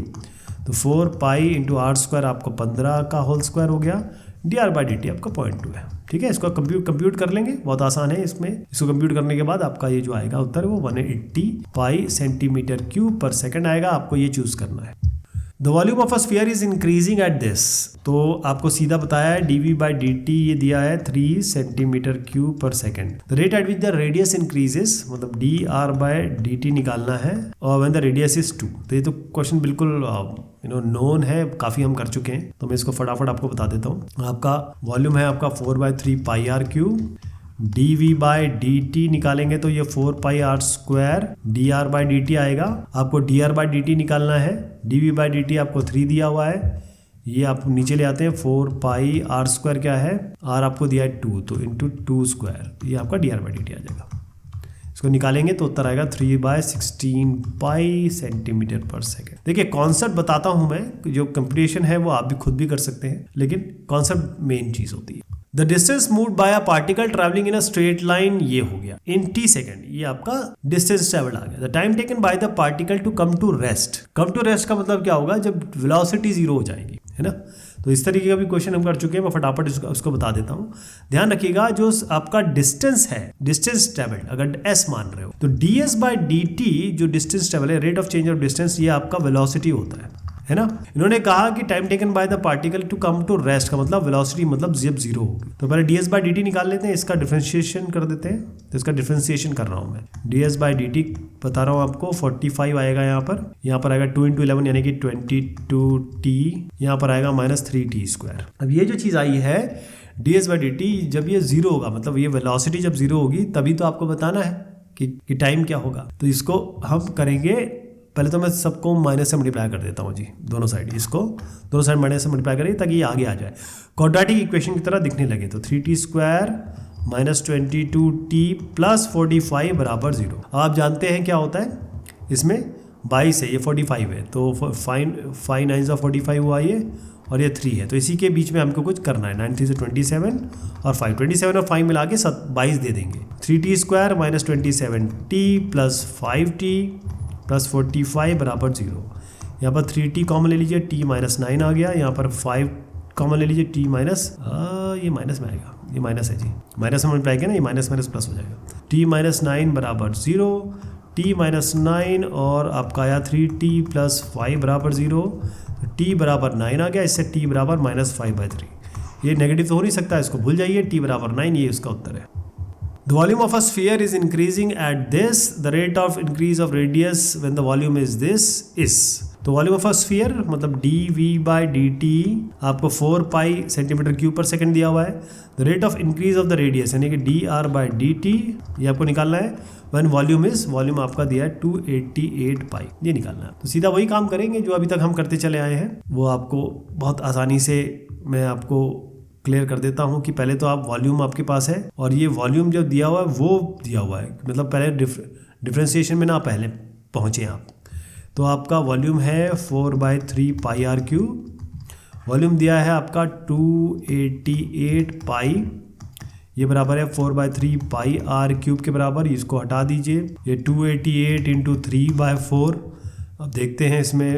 तो 4 पाई इंटू आर स्क्वायर आपको 15 का होल स्क्वायर हो गया, D R by D T आपका 0.2 है। ठीक है, इसको कंप्यूट कर लेंगे, बहुत आसान है इसमें। इसको कंप्यूट करने के बाद आपका ये जो आएगा उत्तर वो 180 pi centimetre cube per second आएगा, आपको ये चूज करना है। The volume of a sphere is increasing at this, तो आपको सीधा बताया है D V by D T ये दिया है 3 centimetre cube per second. The rate at which the radius increases, मतलब D R by D T निकालना है, और व्हेन द रेडियस इज 2। तो ये तो क्वेश्चन बिल्कुल नोन है, काफी हम कर चुके हैं, तो मैं इसको फटाफट आपको बता देता हूँ। आपका वॉल्यूम है आपका 4/3 pi R cube, D V by D T निकालेंगे तो ये 4 pi R square D R by D T आएगा। आपको D R by D T निकालना है, D V by D T आपको 3 दिया हुआ है, ये आप नीचे ले आते हैं, 4 पाई आर स्क्वायर क्या है, आर आपको दिया है 2, तो इंटू 2 स्क्वायर, ये आपका D R by D T आ जाएगा। इसको निकालेंगे तो उत्तर आएगा 3/16 पाई सेंटीमीटर पर सेकेंड। देखिए कॉन्सेप्ट बताता हूं मैं, जो कंप्यूटेशन है वो आप भी खुद भी कर सकते हैं, लेकिन कॉन्सेप्ट मेन चीज होती है। The distance moved by a particle travelling in a straight line, ये हो गया इन टी सेकेंड, ये आपका डिस्टेंस ट्रैवल आ गया। The time taken by the particle to come to rest, come to rest का मतलब क्या होगा, जब वेलोसिटी 0 हो जाएगी, है ना। तो इस तरीके का भी क्वेश्चन हम कर चुके हैं, मैं फटाफट उसको बता देता हूँ। ध्यान रखिएगा जो आपका डिस्टेंस है, डिस्टेंस ट्रैवल अगर s मान रहे हो, तो ds बाई डी टी जो डिस्टेंस ट्रैवल है, rate of change of distance, ये आपका वेलोसिटी होता है है ना। इन्होंने कहा कि time taken by the particle to come to rest का मतलब वेलोसिटी मतलब जब जीरो होगी। तो पहले ds बाई dt निकाल लेते हैं, इसका डिफरेंशिएशन कर देते हैं। तो इसका डिफरेंशिएशन कर रहा हूँ मैं, ds बाई dt बता रहा हूँ आपको 45 आएगा यहाँ पर आएगा 2 × 11 यानी कि 22t, यहाँ पर आएगा -3t²। अब ये जो चीज़ आई है ds बाई dt जब ये जीरो होगा मतलब ये वेलोसिटी जब जीरो होगी तभी तो आपको बताना है कि टाइम क्या होगा। तो इसको हम करेंगे, पहले तो मैं सबको माइनस से मल्टीप्लाई कर देता हूँ जी, दोनों साइड, इसको दोनों साइड माइनस से मल्टीप्लाई करें ताकि ये आगे आ जाए, क्वाड्रेटिक इक्वेशन की तरह दिखने लगे। तो 3t² -22t + 45 = 0। अब आप जानते हैं क्या होता है इसमें, 22 है, ये 45 है, तो 5 9 45 हुआ ये, और ये 3 है, तो इसी के बीच में हमको कुछ करना है। 9 3 से 27 और 5, 27 और 5 मिला के 22 दे देंगे। 3t² -27t + 5t + 45 = 0। यहाँ पर 3t कॉमन ले लीजिए, t -9 आ गया, यहाँ पर 5 कॉमन ले लीजिए, t माइनस ये माइनस में आएगा, ये माइनस है जी, माइनस में मल्टीप्लाई किया ना, ये माइनस माइनस प्लस हो जाएगा। t -9 = 0, t -9 और आपका आया 3t + 5 = 0, t = 9 आ गया, इससे t = -5/3। ये नेगेटिव तो हो नहीं सकता, इसको भूल जाइए, t = 9, ये उसका उत्तर है। The volume of a sphere is increasing at this. The rate of increase of radius when the volume is this is. तो वॉल्यूम ऑफ अ स्फीयर मतलब dv/dt आपको 4 पाई cm³/s दिया हुआ है। The rate of increase of the radius यानी कि dr/dt ये आपको निकालना है। व्हेन वॉल्यूम इज, वॉल्यूम आपका दिया है 288 पाई, ये निकालना है। तो सीधा वही काम करेंगे जो अभी तक हम करते चले आए हैं, वो आपको बहुत आसानी से मैं आपको क्लियर कर देता हूँ कि पहले तो आप वॉल्यूम आपके पास है और ये वॉल्यूम जो दिया हुआ है वो दिया हुआ है, मतलब पहले डिफ्रेंशिएशन में ना पहले पहुँचे आप। तो आपका वॉल्यूम है 4/3 पाई r³, वॉल्यूम दिया है आपका 288 पाई, ये बराबर है 4/3 पाई r³ के बराबर। इसको हटा दीजिए, ये 288 × 3/4। अब देखते हैं इसमें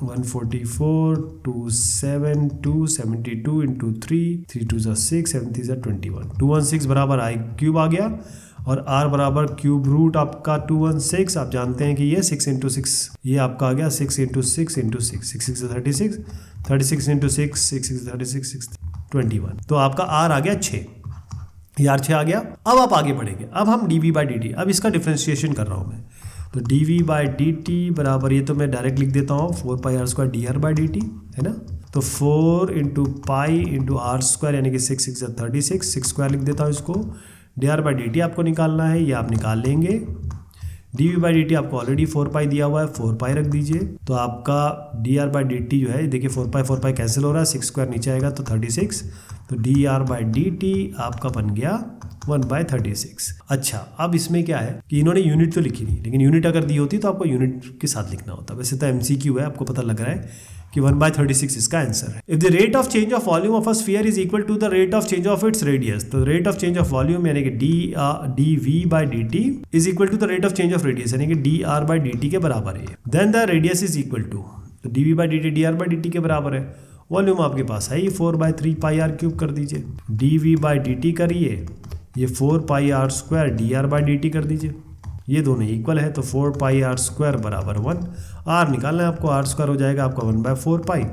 144, 272, 72 × 3, 3 2 6, 7 3 21, 216 बराबर r³ आ गया, और r बराबर क्यूब रूट आपका 216। आप जानते हैं कि ये 6 × 6 ये आपका आ गया 6 × 6 × 6, 6 6 36, 36 × 6, 6 6 36, 6 21। तो आपका r आ गया 6, ये r 6 आ गया। अब आप आगे बढ़ेंगे, अब हम dv/dt, अब इसका डिफ्रेंशिएशन कर रहा हूँ मैं। तो dv/dt बराबर, ये तो मैं डायरेक्ट लिख देता हूँ 4 पाई r² dr/dt, है ना। तो 4 × पाई × r² यानी कि 6 6 36, 6² लिख देता हूँ इसको। dr/dt आपको निकालना है, ये आप निकाल लेंगे। dv/dt आपको ऑलरेडी 4 पाई दिया हुआ है, 4 पाई रख दीजिए। तो आपका dr/dt जो है, देखिए 4 पाई कैंसिल हो रहा है, 6² नीचे आएगा तो 36। तो dr/dt आपका बन गया 1/36। अच्छा, अब इसमें क्या है कि इन्होंने यूनिट तो लिखी नहीं, लेकिन यूनिट अगर दी होती तो आपको यूनिट के साथ लिखना होता। वैसे तो MCQ है, आपको पता लग रहा है कि 1/36 इसका आंसर है। If the rate of change of volume of a sphere is equal to the rate of change of its radius, तो rate of change of volume यानी कि dv/dt is equal to the rate of change of radius यानी कि dr/dt के बराबर है। Then the radius is equal to, तो dv/dt dr/dt के बराबर है। वॉल्यूम आपके पास है, ये 4/3 पाई r³ कर दीजिए, dv/dt करिए, ये 4 पाई r² dr/dt कर दीजिए, ये दोनों इक्वल है। तो 4 पाई r² बराबर 1, r निकालना है आपको, r² हो जाएगा आपका 1/4 पाई,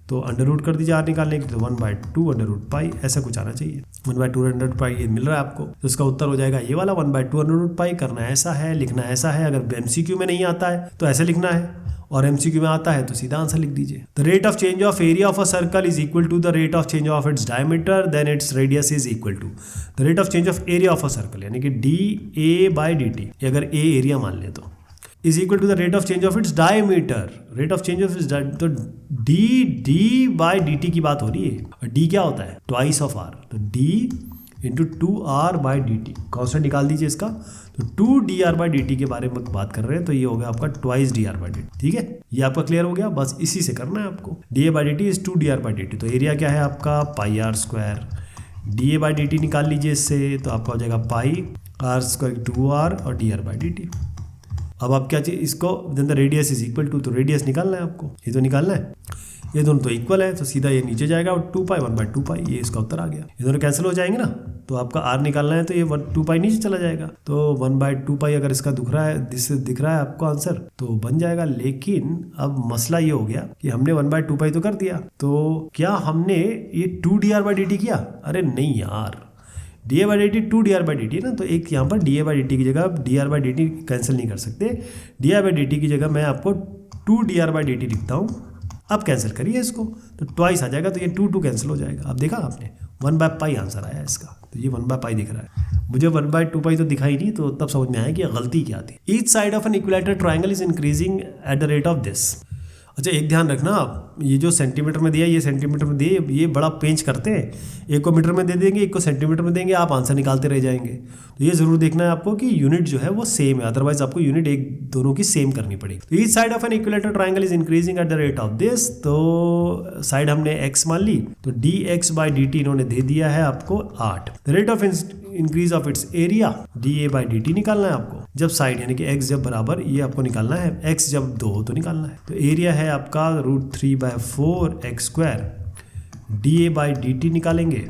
तो अंडर रूट कर दीजिए r निकालने की, तो 1/2 अंडर रूट पाई, ऐसा कुछ आना चाहिए। 1/2 अंडर रूट पाई ये मिल रहा है आपको, तो इसका उत्तर हो जाएगा ये वाला 1/2 अंडर रूट पाई। करना ऐसा है, लिखना ऐसा है। अगर MCQ में नहीं आता है तो ऐसे लिखना है, और MCQ में आता है तो सीधा आंसर लिख दीजिए। The rate of change of area of a circle is equal to the rate of change of its diameter, then its radius is equal to the rate of change of area of a circle यानी कि dA/dt, अगर A area मान ले तो, is equal to the rate of change of its diameter, rate of change of its, तो d/dt की बात हो रही है, और d क्या होता है, ट्वाइस ऑफ r, तो d × 2r/dt, कॉन्स्टेंट निकाल दीजिए इसका। तो 2dr/dt के बारे में बात कर रहे हैं, तो ये हो गया आपका ट्वाइस dr/dt, ठीक है। ये आपका क्लियर हो गया, बस इसी से करना है आपको। dA/dt इज 2dr/dt, तो एरिया क्या है आपका पाई r², dA/dt निकाल लीजिए इससे, तो आपका हो जाएगा पाई r² 2r और dr/dt। अब आप क्या चाहिए इसको, then the radius is equal to, तो रेडियस निकालना है आपको, ये तो निकालना है। ये दोनों तो इक्वल है, तो सीधा ये नीचे जाएगा और 2 पाई 1/2 पाई, ये इसका उत्तर आ गया। ये दोनों कैंसिल हो जाएंगे ना, तो आपका r निकालना है तो ये 2 पाई नीचे चला जाएगा, तो 1/2 पाई अगर इसका दिख रहा है आपको आंसर तो बन जाएगा। लेकिन अब मसला ये हो गया कि हमने 1/2 पाई तो कर दिया, तो क्या हमने ये 2dr/dt किया? अरे नहीं यार, dA/dt 2dr/dt ना, तो एक यहाँ पर dA/dt की जगह dr/dt कैंसिल नहीं कर सकते, dr/dt की जगह मैं आपको 2dr/dt लिखता हूँ। अब कैंसिल करिए इसको, तो ट्वाइस आ जाएगा, तो ये 2 कैंसिल हो जाएगा। अब देखा आपने 1/π आंसर आया इसका, तो ये 1/π दिख रहा है। मुझे 1/2 पाई तो दिखाई नहीं, तो तब समझ में आया कि गलती क्या थी। Each side of an equilateral triangle is increasing at the rate of this. अच्छा एक ध्यान रखना आप, ये जो सेंटीमीटर में दिया, ये सेंटीमीटर में दिए, ये बड़ा पेंच करते हैं, एक को मीटर में दे देंगे, एक को सेंटीमीटर में देंगे, आप आंसर निकालते रह जाएंगे। तो ये जरूर देखना है आपको कि यूनिट जो है वो सेम है, अदरवाइज आपको यूनिट एक दोनों की सेम करनी पड़ेगी। तो each side of an equilateral triangle is increasing at the rate of this, तो साइड हमने x मान ली, तो dx/dt इन्होंने दे दिया है आपको 8। The rate of increase of its area dA/dt निकालना है आपको, जब साइड यानी कि x जब बराबर, ये आपको निकालना है, x जब 2 हो तो निकालना है। तो एरिया है आपका √3/4 x², dA/dt निकालेंगे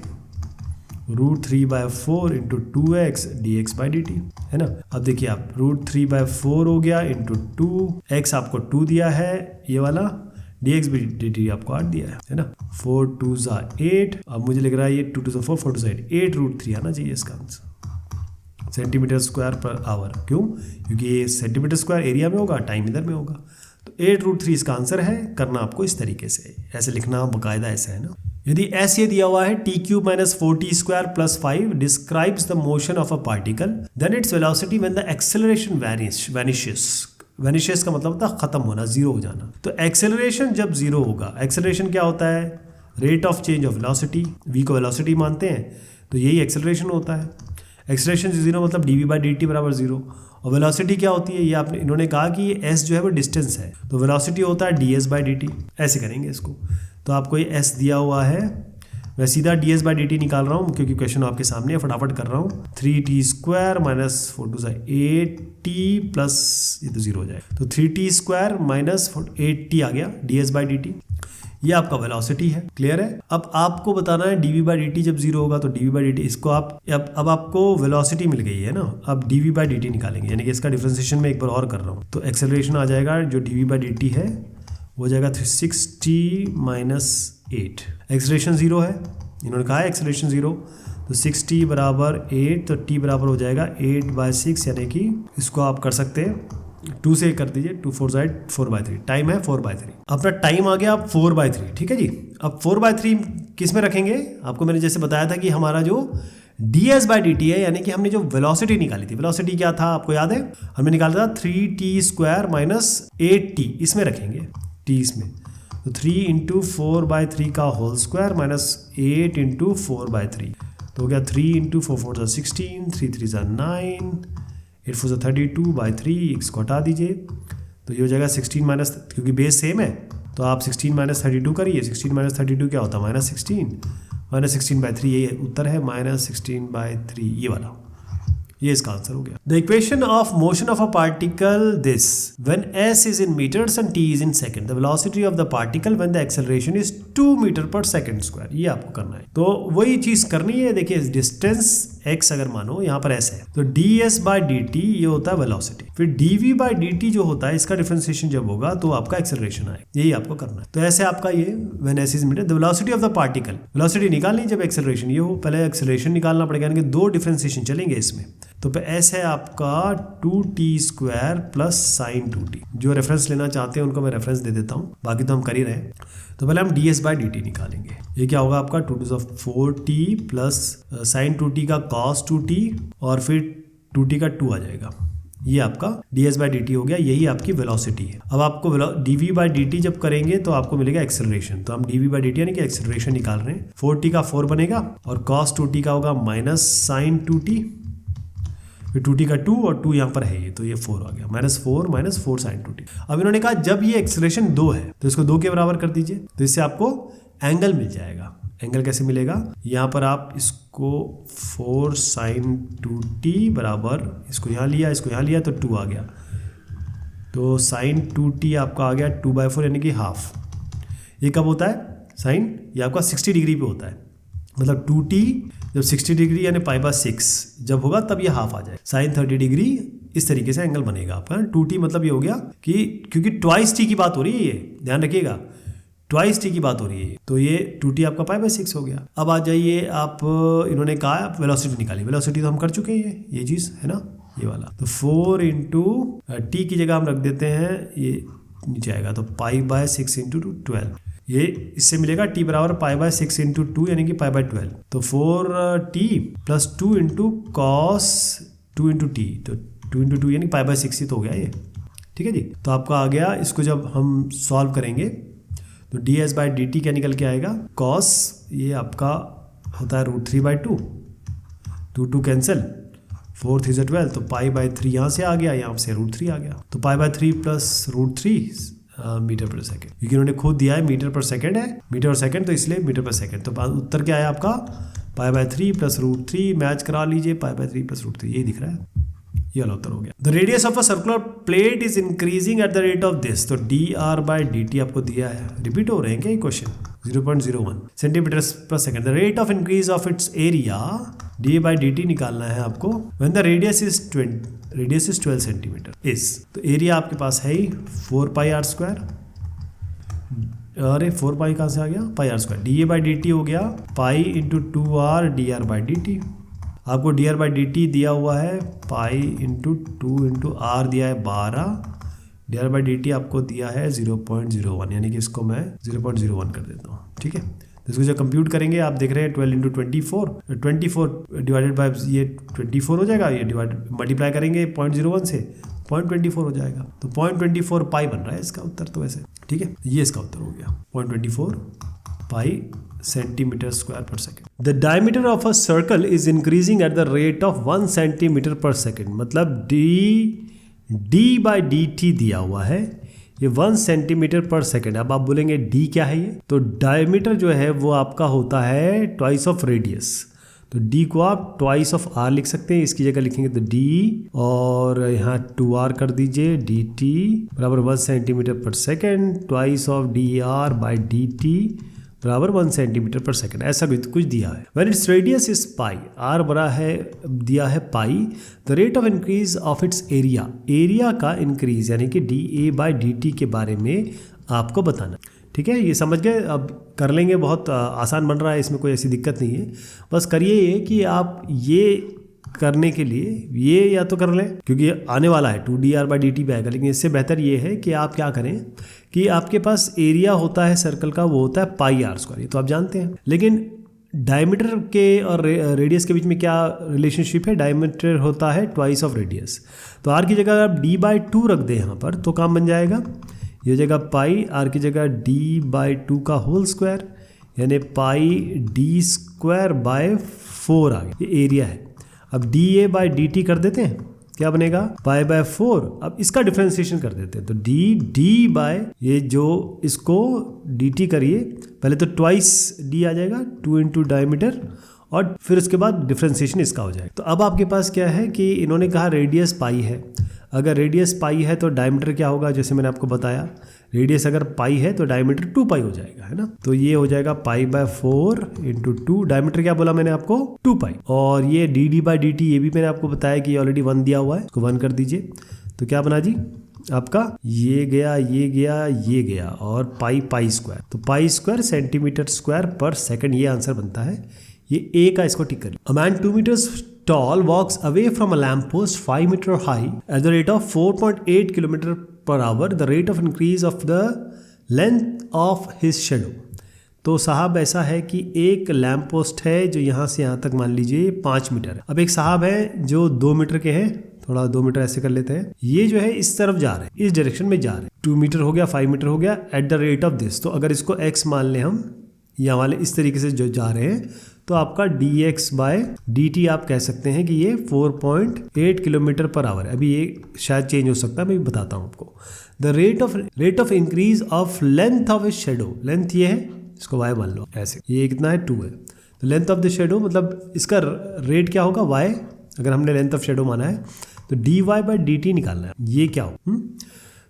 √3/4 इंटू 2x dx/dt, है ना। अब देखिए आप √3/4 हो गया इंटू 2x, आपको 2 दिया है ये वाला, dx/dt आपको 8 दिया है ना। 4 2 8, अब मुझे लग रहा है ये 2 2 4 4 2 8 √3 आना चाहिए इसका answer, centimetre square per hour. क्यों? क्योंकि ये सेंटीमीटर स्क्वायर एरिया में होगा, टाइम इधर में होगा, तो 8√3 इसका आंसर है। करना आपको इस तरीके से, ऐसे लिखना बाकायदा ऐसा है ना। यदि ऐसे दिया हुआ है t³ - 4t² + 5 describes the motion of a particle, then its velocity when the acceleration vanishes का मतलब होता है खत्म होना, जीरो हो जाना। तो एक्सेलरेशन जब जीरो होगा, एक्सेलरेशन क्या होता है? Rate of change of velocity, v को वेलोसिटी मानते हैं, तो यही एक्सेलरेशन होता है। एक्सेलरेशन जीरो मतलब dv/dt बराबर जीरो। और वेलोसिटी क्या होती है? ये आपने इन्होंने कहा कि ये s जो है वो डिस्टेंस है, तो वेलोसिटी होता है ds/dt। ऐसे करेंगे इसको, तो आपको ये s दिया हुआ है, मैं सीधा ds/dt निकाल रहा हूँ क्योंकि क्वेश्चन आपके सामने है, फटाफट कर रहा हूँ। 3t² - 4 2 8t प्लस ये तो जीरो हो जाएगा, तो 3t² - 8t आ गया ds/dt। ये आपका वेलोसिटी है, क्लियर है। अब आपको बताना है dv/dt जब जीरो होगा, तो dv/dt इसको आप अब आपको वेलोसिटी मिल गई है ना, अब dv/dt निकालेंगे, यानी कि इसका डिफरेंशिएशन मैं एक बार और कर रहा हूँ, तो एक्सेलरेशन आ जाएगा जो dv/dt है वो हो जाएगा 6t - 8। एक्सेलरेशन जीरो है, इन्होंने कहा है एक्सेलरेशन जीरो, तो 6t = 8, तो t बराबर हो जाएगा 8/6, यानी कि इसको आप कर सकते हैं 2 से कर दीजिए, 2 4 4/3, टाइम है 4/3। अपना टाइम आ गया अब 4/3, ठीक है जी। अब 4/3 किस में रखेंगे? आपको मैंने जैसे बताया था कि हमारा जो ds/dt है, यानी कि हमने जो वेलोसिटी निकाली थी, वेलोसिटी क्या था आपको याद है? हमने निकाला था 3t² - 8t, इसमें रखेंगे t इसमें, तो 3 × 4/3 का होल स्क्वायर - 8 × 4/3, तो हो गया 3 × 4 4 16, 3 3 9, 8 4 32/3, इसको हटा दीजिए, तो ये हो जाएगा 16 क्योंकि बेस सेम है, तो आप 16 - 32 करिए। 16 - 32 क्या होता है? -16 16/3, ये उत्तर है -16/3, ये वाला, ये इसका आंसर हो गया। The equation of motion of a particle this when s is in meters and t is in second, the velocity of the particle when the acceleration is 2 m/s², ये आपको करना है। तो वही चीज करनी है, देखिए डिस्टेंस x अगर मानो यहाँ पर s है, तो ds/dt ये होता है वेलोसिटी, फिर dv/dt जो होता है इसका डिफरेंशिएशन जब होगा तो आपका एक्सेलरेशन आएगा, यही आपको करना है। तो ऐसे आपका ये when s is meter, the velocity of the particle, velocity निकालनी जब एक्सेलरेशन ये हो, पहले एक्सेलरेशन निकालना पड़ेगा, यानी कि 2 डिफरेंशिएशन चलेंगे इसमें। तो s है आपका 2t² + sin 2t। जो रेफरेंस लेना चाहते हैं उनको मैं रेफरेंस दे देता हूँ, बाकी तो हम कर ही रहे हैं। तो पहले हम ds/dt निकालेंगे, ये क्या होगा आपका 2 to 4t plus sin 2t का cos 2t और फिर 2t का 2 आ जाएगा, ये आपका ds/dt हो गया, यही आपकी वेलोसिटी है। अब आपको dv/dt जब करेंगे तो आपको मिलेगा एक्सेलरेशन, तो हम dv/dt यानी कि एक्सेलरेशन निकाल रहे हैं। 4t का 4 बनेगा और cos 2t का होगा -sin 2t, फिर 2t का 2 और 2 यहाँ पर है ये, तो ये 4 आ गया, -4 - 4 sin 2t। अब इन्होंने कहा जब ये एक्सेलरेशन 2 है तो इसको 2 के बराबर कर दीजिए, तो इससे आपको एंगल मिल जाएगा। एंगल कैसे मिलेगा? यहाँ पर आप इसको 4 sin 2t बराबर, इसको यहाँ लिया, इसको यहाँ लिया, तो 2 आ गया, तो sin 2t आपका आ गया 2/4 यानी कि हाफ। ये कब होता है साइन, ये आपका 60 डिग्री पे होता है, मतलब 2t जब 60 डिग्री यानी π/6 जब होगा तब ये हाफ आ जाए, साइन 30 डिग्री इस तरीके से एंगल बनेगा आपका। 2t मतलब ये हो गया कि क्योंकि ट्वाइस t की बात हो रही है, ये ध्यान रखिएगा, ट्वाइस t की बात हो रही है, तो ये 2t आपका π/6 हो गया। अब आ जाइए आप, इन्होंने कहा आप वेलोसिटी निकालिए, वेलोसिटी तो हम कर चुके हैं, ये चीज़ है ना, ये वाला। तो 4 इंटू टी की जगह हम रख देते हैं, ये नीचे आएगा तो π/6 इंटू 12, ये इससे मिलेगा t बराबर π/6 इंटू 2 यानी कि π/12। तो 4t plus 2 into cos 2 into T, तो 2 इंटू 2 यानी π/6 ही तो हो गया ये, ठीक है जी। तो आपका आ गया, इसको जब हम सॉल्व करेंगे तो ds/dt क्या निकल के आएगा, कॉस ये आपका होता है √3/2, 2 कैंसिल, 4 3 12, तो π/3 यहाँ से आ गया, यहाँ से √3 आ गया, तो π/3 प्लस √3 मीटर पर सेकंड, क्योंकि उन्होंने खुद दिया है मीटर पर सेकंड है, मीटर पर सेकंड तो इसलिए मीटर पर सेकंड। तो उत्तर क्या है आपका, π/3 प्लस √3, मैच करा लीजिए, π/3 प्लस √3, यही दिख रहा है, ये वाला उत्तर हो गया। The radius of a circular plate is increasing at the rate of this, तो dr/dt आपको दिया है, रिपीट हो रहे हैं क्या ये question, 0.01 centimetre per second. The rate of increase of its area d/dt निकालना है आपको, when the radius is 12 centimetre is, तो एरिया आपके पास है ही 4πr², अरे 4π कहाँ से आ गया, πr², dA/dt हो गया पाई इंटू 2r dr/dt, आपको dr/dt दिया हुआ है पाई इंटू 2 इंटू r दिया है 12, dr/dt आपको दिया है 0.01, यानी कि इसको मैं 0.01 कर देता हूँ, ठीक है। तो इसको जब कंप्यूट करेंगे आप देख रहे हैं 12 इंटू 24 डिवाइडेड बाय ये 24 हो जाएगा, ये मल्टीप्लाई करेंगे 0.01 से 0.24 हो जाएगा, तो 0.24 पाई बन रहा है इसका उत्तर, तो वैसे ठीक है, ये इसका उत्तर हो गया 0.24 पाई सेंटीमीटर स्क्वायर पर second. The diameter of a circle is increasing at the rate of 1 centimetre per second, मतलब d/dt दिया हुआ है, ये 1 सेंटीमीटर पर सेकेंड। अब आप बोलेंगे d क्या है ये, तो डायमीटर जो है वो आपका होता है ट्वाइस ऑफ रेडियस, तो d को आप ट्वाइस ऑफ r लिख सकते हैं, इसकी जगह लिखेंगे तो d और यहाँ 2r कर दीजिए, dt बराबर 1 centimetre per second, twice of dr/dt बराबर 1 सेंटीमीटर पर सेकेंड, ऐसा कुछ दिया है। When its radius is pi, r बड़ा है दिया है pi, the rate of increase of its area, area का इंक्रीज यानी कि dA/dt के बारे में आपको बताना, ठीक है। ये समझ गए, अब कर लेंगे, बहुत आसान बन रहा है, इसमें कोई ऐसी दिक्कत नहीं है, बस करिए ये कि आप ये करने के लिए ये या तो कर लें क्योंकि आने वाला है 2dr/dt पे आएगा, लेकिन इससे बेहतर ये है कि आप क्या करें कि आपके पास एरिया होता है सर्कल का, वो होता है πr², ये तो आप जानते हैं, लेकिन डायमीटर के और रेडियस के बीच में क्या रिलेशनशिप है, डायमीटर होता है ट्वाइस ऑफ रेडियस, तो r की जगह आप d/2 रख दें यहाँ पर तो काम बन जाएगा, ये जगह पाई, r की जगह d/2 का होल स्क्वायर यानी πd²/4 आ गया, ये एरिया है। अब dA/dt कर देते हैं, क्या बनेगा π/4, अब इसका डिफरेंशिएशन कर देते हैं, तो d ये जो इसको dt करिए, पहले तो ट्वाइस d आ जाएगा 2 इंटू डायमीटर और फिर उसके बाद डिफरेंशिएशन इसका हो जाएगा। तो अब आपके पास क्या है कि इन्होंने कहा रेडियस पाई है, अगर रेडियस पाई है तो डायमीटर क्या होगा, जैसे मैंने आपको बताया रेडियस अगर पाई है तो डायमीटर 2 पाई हो जाएगा, है ना, तो ये हो जाएगा π/4 इंटू 2, डायमीटर क्या बोला मैंने आपको 2 पाई, और ये dd/dt ये भी मैंने आपको बताया कि ऑलरेडी 1 दिया हुआ है, इसको 1 कर दीजिए, तो क्या बना जी आपका, ये गया ये गया ये गया और पाई², तो पाई² सेंटीमीटर स्क्वायर पर सेकंड, ये आंसर बनता है, ये ए का इसको टिक करिए। A man 2 meters tall walks away from a lamp post 5 meter high at the rate of 4.8 km per hour. The rate of increase of the length of his shadow. तो साहब ऐसा है कि एक लैम्प पोस्ट है जो यहाँ से यहाँ तक मान लीजिए 5 मीटर है, अब एक साहब है जो 2 मीटर के हैं, थोड़ा 2 मीटर ऐसे कर लेते हैं, ये जो है इस तरफ जा रहे हैं, इस डायरेक्शन में जा रहे हैं, 2 मीटर हो गया 5 मीटर हो गया eight the rate of this, तो अगर इसको x मान लें हम, या वाले इस तरीके से जो जा रहे हैं, तो आपका dx/dt आप कह सकते हैं कि ये 4.8 किलोमीटर पर आवर है, अभी ये शायद चेंज हो सकता है, मैं बताता हूँ आपको। The rate of increase of length of a shadow, length ये है, इसको y मान लो ऐसे, ये कितना है 2 है, तो लेंथ ऑफ द शेडो मतलब इसका रेट क्या होगा y, अगर हमने लेंथ ऑफ शेडो माना है तो dy/dt निकालना है, ये क्या हो।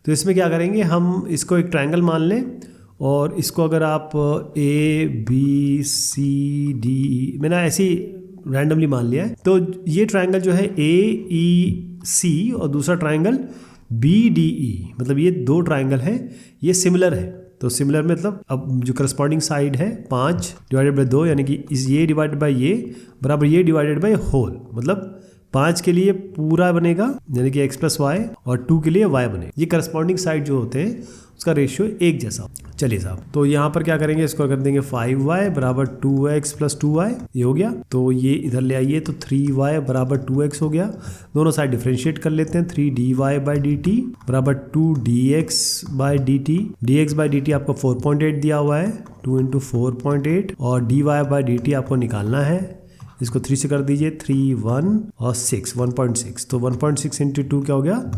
तो इसमें क्या करेंगे हम, इसको एक ट्रायंगल मान लें और इसको अगर आप ABCD मैंने ऐसे ही रैंडमली मान लिया है, तो ये ट्राइंगल जो है AEC और दूसरा ट्राइंगल BDE, मतलब ये दो ट्राइंगल हैं, ये सिमिलर है। तो सिमिलर मतलब अब जो करस्पॉन्डिंग साइड है 5 डिवाइडेड बाई 2, यानी कि इस ये डिवाइडेड बाई ये बराबर ये डिवाइडेड बाई होल, मतलब 5 के लिए पूरा बनेगा यानी कि x + y और 2 के लिए y बनेगा। ये करस्पॉन्डिंग साइड जो होते हैं उसका रेशियो एक जैसा। चलिए साहब, तो यहाँ पर क्या करेंगे, इसको कर देंगे 5y बराबर 2x + 2y, ये हो गया। तो ये इधर ले आइए, तो 3y बराबर 2x हो गया। दोनों साइड डिफ्रेंशिएट कर लेते हैं। 3dy/dt बराबर 2dx/dt। dx/dt आपको 4.8 दिया हुआ है, 2 × 4.8, और dy/dt आपको निकालना है। इसको 3 से कर दीजिए, 3, 1 और 6, 1.6। तो 1.6 × 2 क्या हो गया,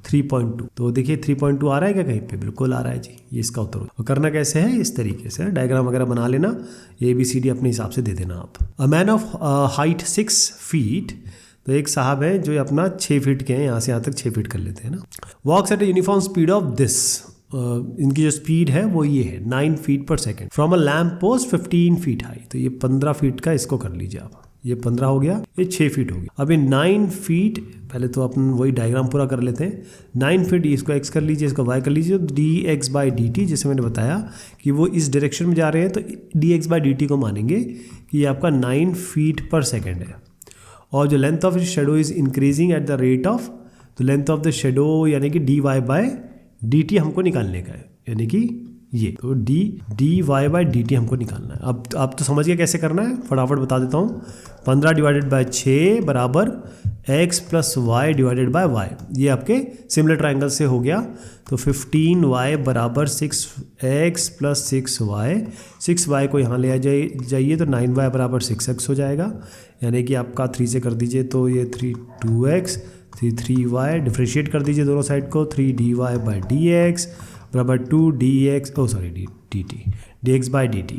3.2। तो देखिए 3.2 आ रहा है क्या कहीं पे? बिल्कुल आ रहा है जी, ये इसका उत्तर होगा। और करना कैसे है, इस तरीके से डायग्राम वगैरह बना लेना, ABCD अपने हिसाब से दे देना आप। A man of height 6 feet, तो एक साहब है जो अपना 6 फीट के हैं, यहाँ से यहाँ तक 6 फीट कर लेते हैं ना। Walks at a uniform speed of this, इनकी जो स्पीड है वो ये है 9 फीट पर second from a lamp post 15 feet high. तो ये 15 फीट का इसको कर लीजिए आप, ये 15 हो गया, ये 6 फीट हो गया। अब ये 9 फीट, पहले तो अपन वही डायग्राम पूरा कर लेते हैं। 9 फीट, इसको x कर लीजिए, इसको y कर लीजिए। तो dx/dt, जैसे मैंने बताया कि वो इस डायरेक्शन में जा रहे हैं, तो dx/dt को मानेंगे कि ये आपका 9 फीट पर सेकेंड है। और जो length of shadow is increasing at the rate of, तो लेंथ ऑफ द शेडो यानी कि dy/dt हमको निकालने का है, यानी कि ये तो dy/dt हमको निकालना है। अब आप तो समझ गए कैसे करना है, फटाफट बता देता हूँ। 15 डिवाइडेड बाय 6 बराबर x + y divided by y, ये आपके सिमिलर ट्राइंगल से हो गया। तो 15y बराबर 6x + 6y, 6y को यहाँ ले जाइए, तो 9y बराबर 6x हो जाएगा, यानी कि आपका 3 से कर दीजिए, तो ये 2x, 3y, डिफ्रेंशिएट कर दीजिए दोनों साइड को, 3dy/dx बराबर 2dx dx/dt।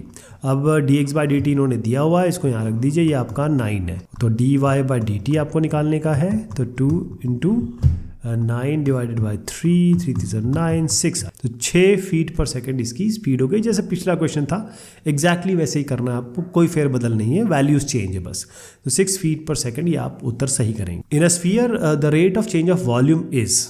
अब dx/dt इन्होंने दिया हुआ है, इसको यहाँ रख दीजिए, ये आपका 9 है। तो dy/dt आपको निकालने का है, तो 2 × 9 डिवाइडेड बाई 3, 3 × 9, 6। तो 6 फीट पर सेकेंड इसकी स्पीड हो गई। जैसे पिछला क्वेश्चन था एग्जैक्टली वैसे ही करना है आपको, कोई फेरबदल नहीं है, वैल्यूज चेंज है बस। तो 6 फीट पर सेकेंड, ये आप उत्तर सही करेंगे। In a sphere the rate of change of volume is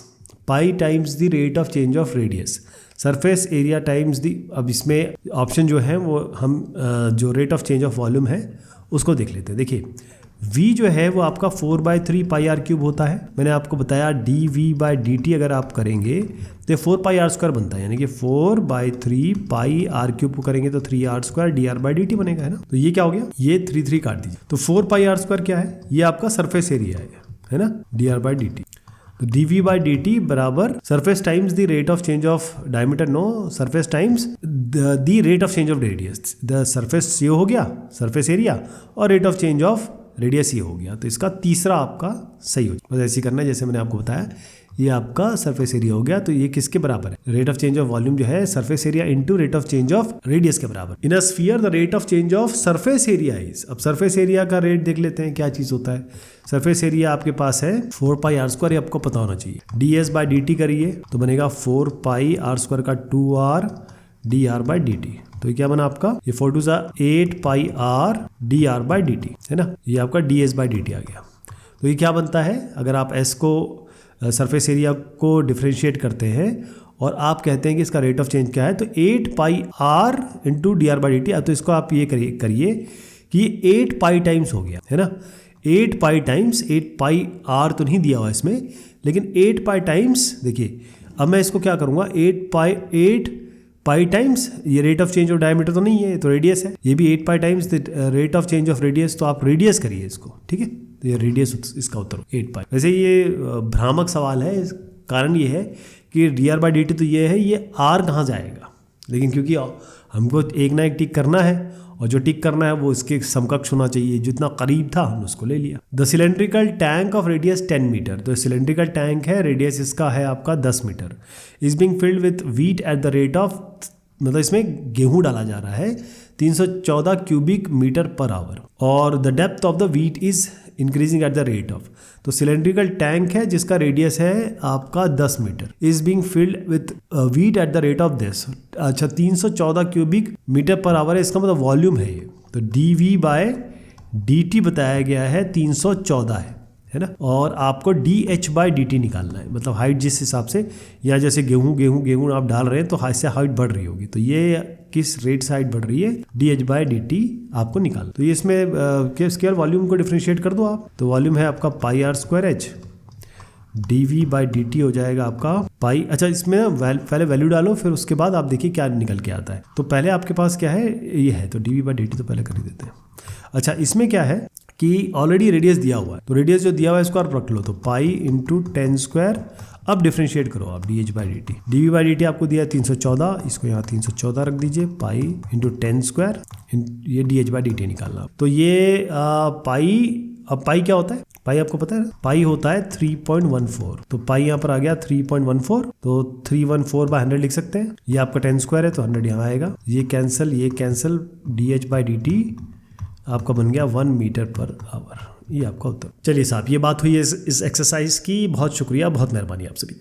pi times the rate of change of radius, surface area times the. अब इसमें ऑप्शन जो है वो हम जो rate of change of volume है उसको देख लेते हैं। देखिए v जो है वो आपका 4/3 πr³ होता है। मैंने आपको बताया dv/dt अगर आप करेंगे तो 4 πr² बनता है, यानी कि 4/3 πr³ को करेंगे तो 3r² dr/dt बनेगा, है ना। तो ये क्या हो गया, ये 3 काट दीजिए। तो 4 πr² क्या है, ये आपका सरफेस एरिया है ना, dr/dt। तो dv/dt बराबर surface times the rate of change of diameter, no, surface times the rate of change of radius. The surface ये हो गया सरफेस एरिया, और rate of change of radius ये हो गया। तो इसका तीसरा आपका सही हो जाए, बस ऐसे ही करना है जैसे मैंने आपको बताया। ये आपका सरफेस एरिया हो गया, तो ये किसके बराबर है, rate of change of volume जो है surface area into rate of change of radius के बराबर। In a sphere the rate of change of surface area is, अब सरफेस एरिया का रेट देख लेते हैं क्या चीज होता है। सरफेस एरिया आपके पास है 4 πr², ये आपको पता होना चाहिए। ds/dt करिए तो बनेगा 4 πr² का 2r dr/dt। तो ये क्या बना आपका, ये 4 2 8 πr dr/dt, है ना। ये आपका ds/dt आ गया। तो ये क्या बनता है, अगर आप s को सरफेस एरिया को डिफ्रेंशिएट करते हैं और आप कहते हैं कि इसका रेट ऑफ चेंज क्या है, तो 8 πr × dr/dt। तो इसको आप ये करिए कि 8 पाई टाइम्स हो गया, है ना। 8 पाई टाइम्स 8 πr तो नहीं दिया हुआ इसमें, लेकिन 8 पाई टाइम्स, देखिए अब मैं इसको क्या करूँगा, 8 पाई टाइम्स, ये rate of change of diameter तो नहीं है, तो रेडियस है। ये भी 8 पाई times rate of change of radius, तो आप रेडियस करिए इसको, ठीक है। तो ये रेडियस इसका उत्तर 8 पाई। वैसे ये भ्रामक सवाल है, कारण ये है कि dr/dt तो ये है, ये r कहाँ जाएगा, लेकिन क्योंकि हमको एक ना एक टिक करना है, और जो टिक करना है वो इसके समकक्ष होना चाहिए, जितना करीब था हम उसको ले लिया। The cylindrical tank of radius 10 meter, तो सिलेंड्रिकल टैंक है, रेडियस इसका है आपका 10 meter. Is being filled with wheat at the rate of, मतलब इसमें गेहूं डाला जा रहा है 314 क्यूबिक मीटर पर आवर, और the depth of the wheat is increasing at the rate of. तो सिलेंड्रिकल टैंक है जिसका रेडियस है आपका 10 meter, is being filled with wheat eight the rate of this. अच्छा 314 क्यूबिक मीटर पर आवर है, इसका मतलब वॉल्यूम है ये। तो dV/dt बताया गया है 314 है ना, और आपको dH/dt निकालना है, मतलब हाइट जिस हिसाब से, या जैसे गेहूं आप डाल रहे हैं तो इससे हाइट बढ़ रही होगी, तो ये किस रेट से हाइट बढ़ रही है, dH/dt आपको निकालना। तो ये इसमें स्केयर वॉल्यूम को डिफरेंशिएट कर दो आप, तो वॉल्यूम है आपका πr²h, dV/dt हो जाएगा आपका पाई। अच्छा इसमें पहले वैल्यू डालो, फिर उसके बाद आप देखिए क्या निकल के आता है। तो पहले आपके पास क्या है, ये है, तो dV/dt तो पहले कर ही देते हैं। अच्छा इसमें क्या है कि ऑलरेडी रेडियस दिया हुआ है, तो रेडियस जो दिया हुआ है इसको आप रख लो, तो पाई इंटू 10²। अब डिफरेंशिएट करो आप dH/dt, dV/dt आपको दिया है 314, इसको यहाँ 314 रख दीजिए, पाई इंटू 10², ये dH/dt निकालना। तो ये पाई, अब पाई क्या होता है, पाई आपको पता है ना, पाई होता है 3.14, तो पाई यहाँ पर आ गया 3.14, तो 314/100 लिख सकते हैं। ये आपका 10² है तो 100 यहाँ आएगा, ये कैंसिल, dH/dt आपका बन गया 1 मीटर पर आवर। ये आपका उत्तर। चलिए साहब, ये बात हुई है इस एक्सरसाइज की। बहुत शुक्रिया, बहुत मेहरबानी आप सभी की।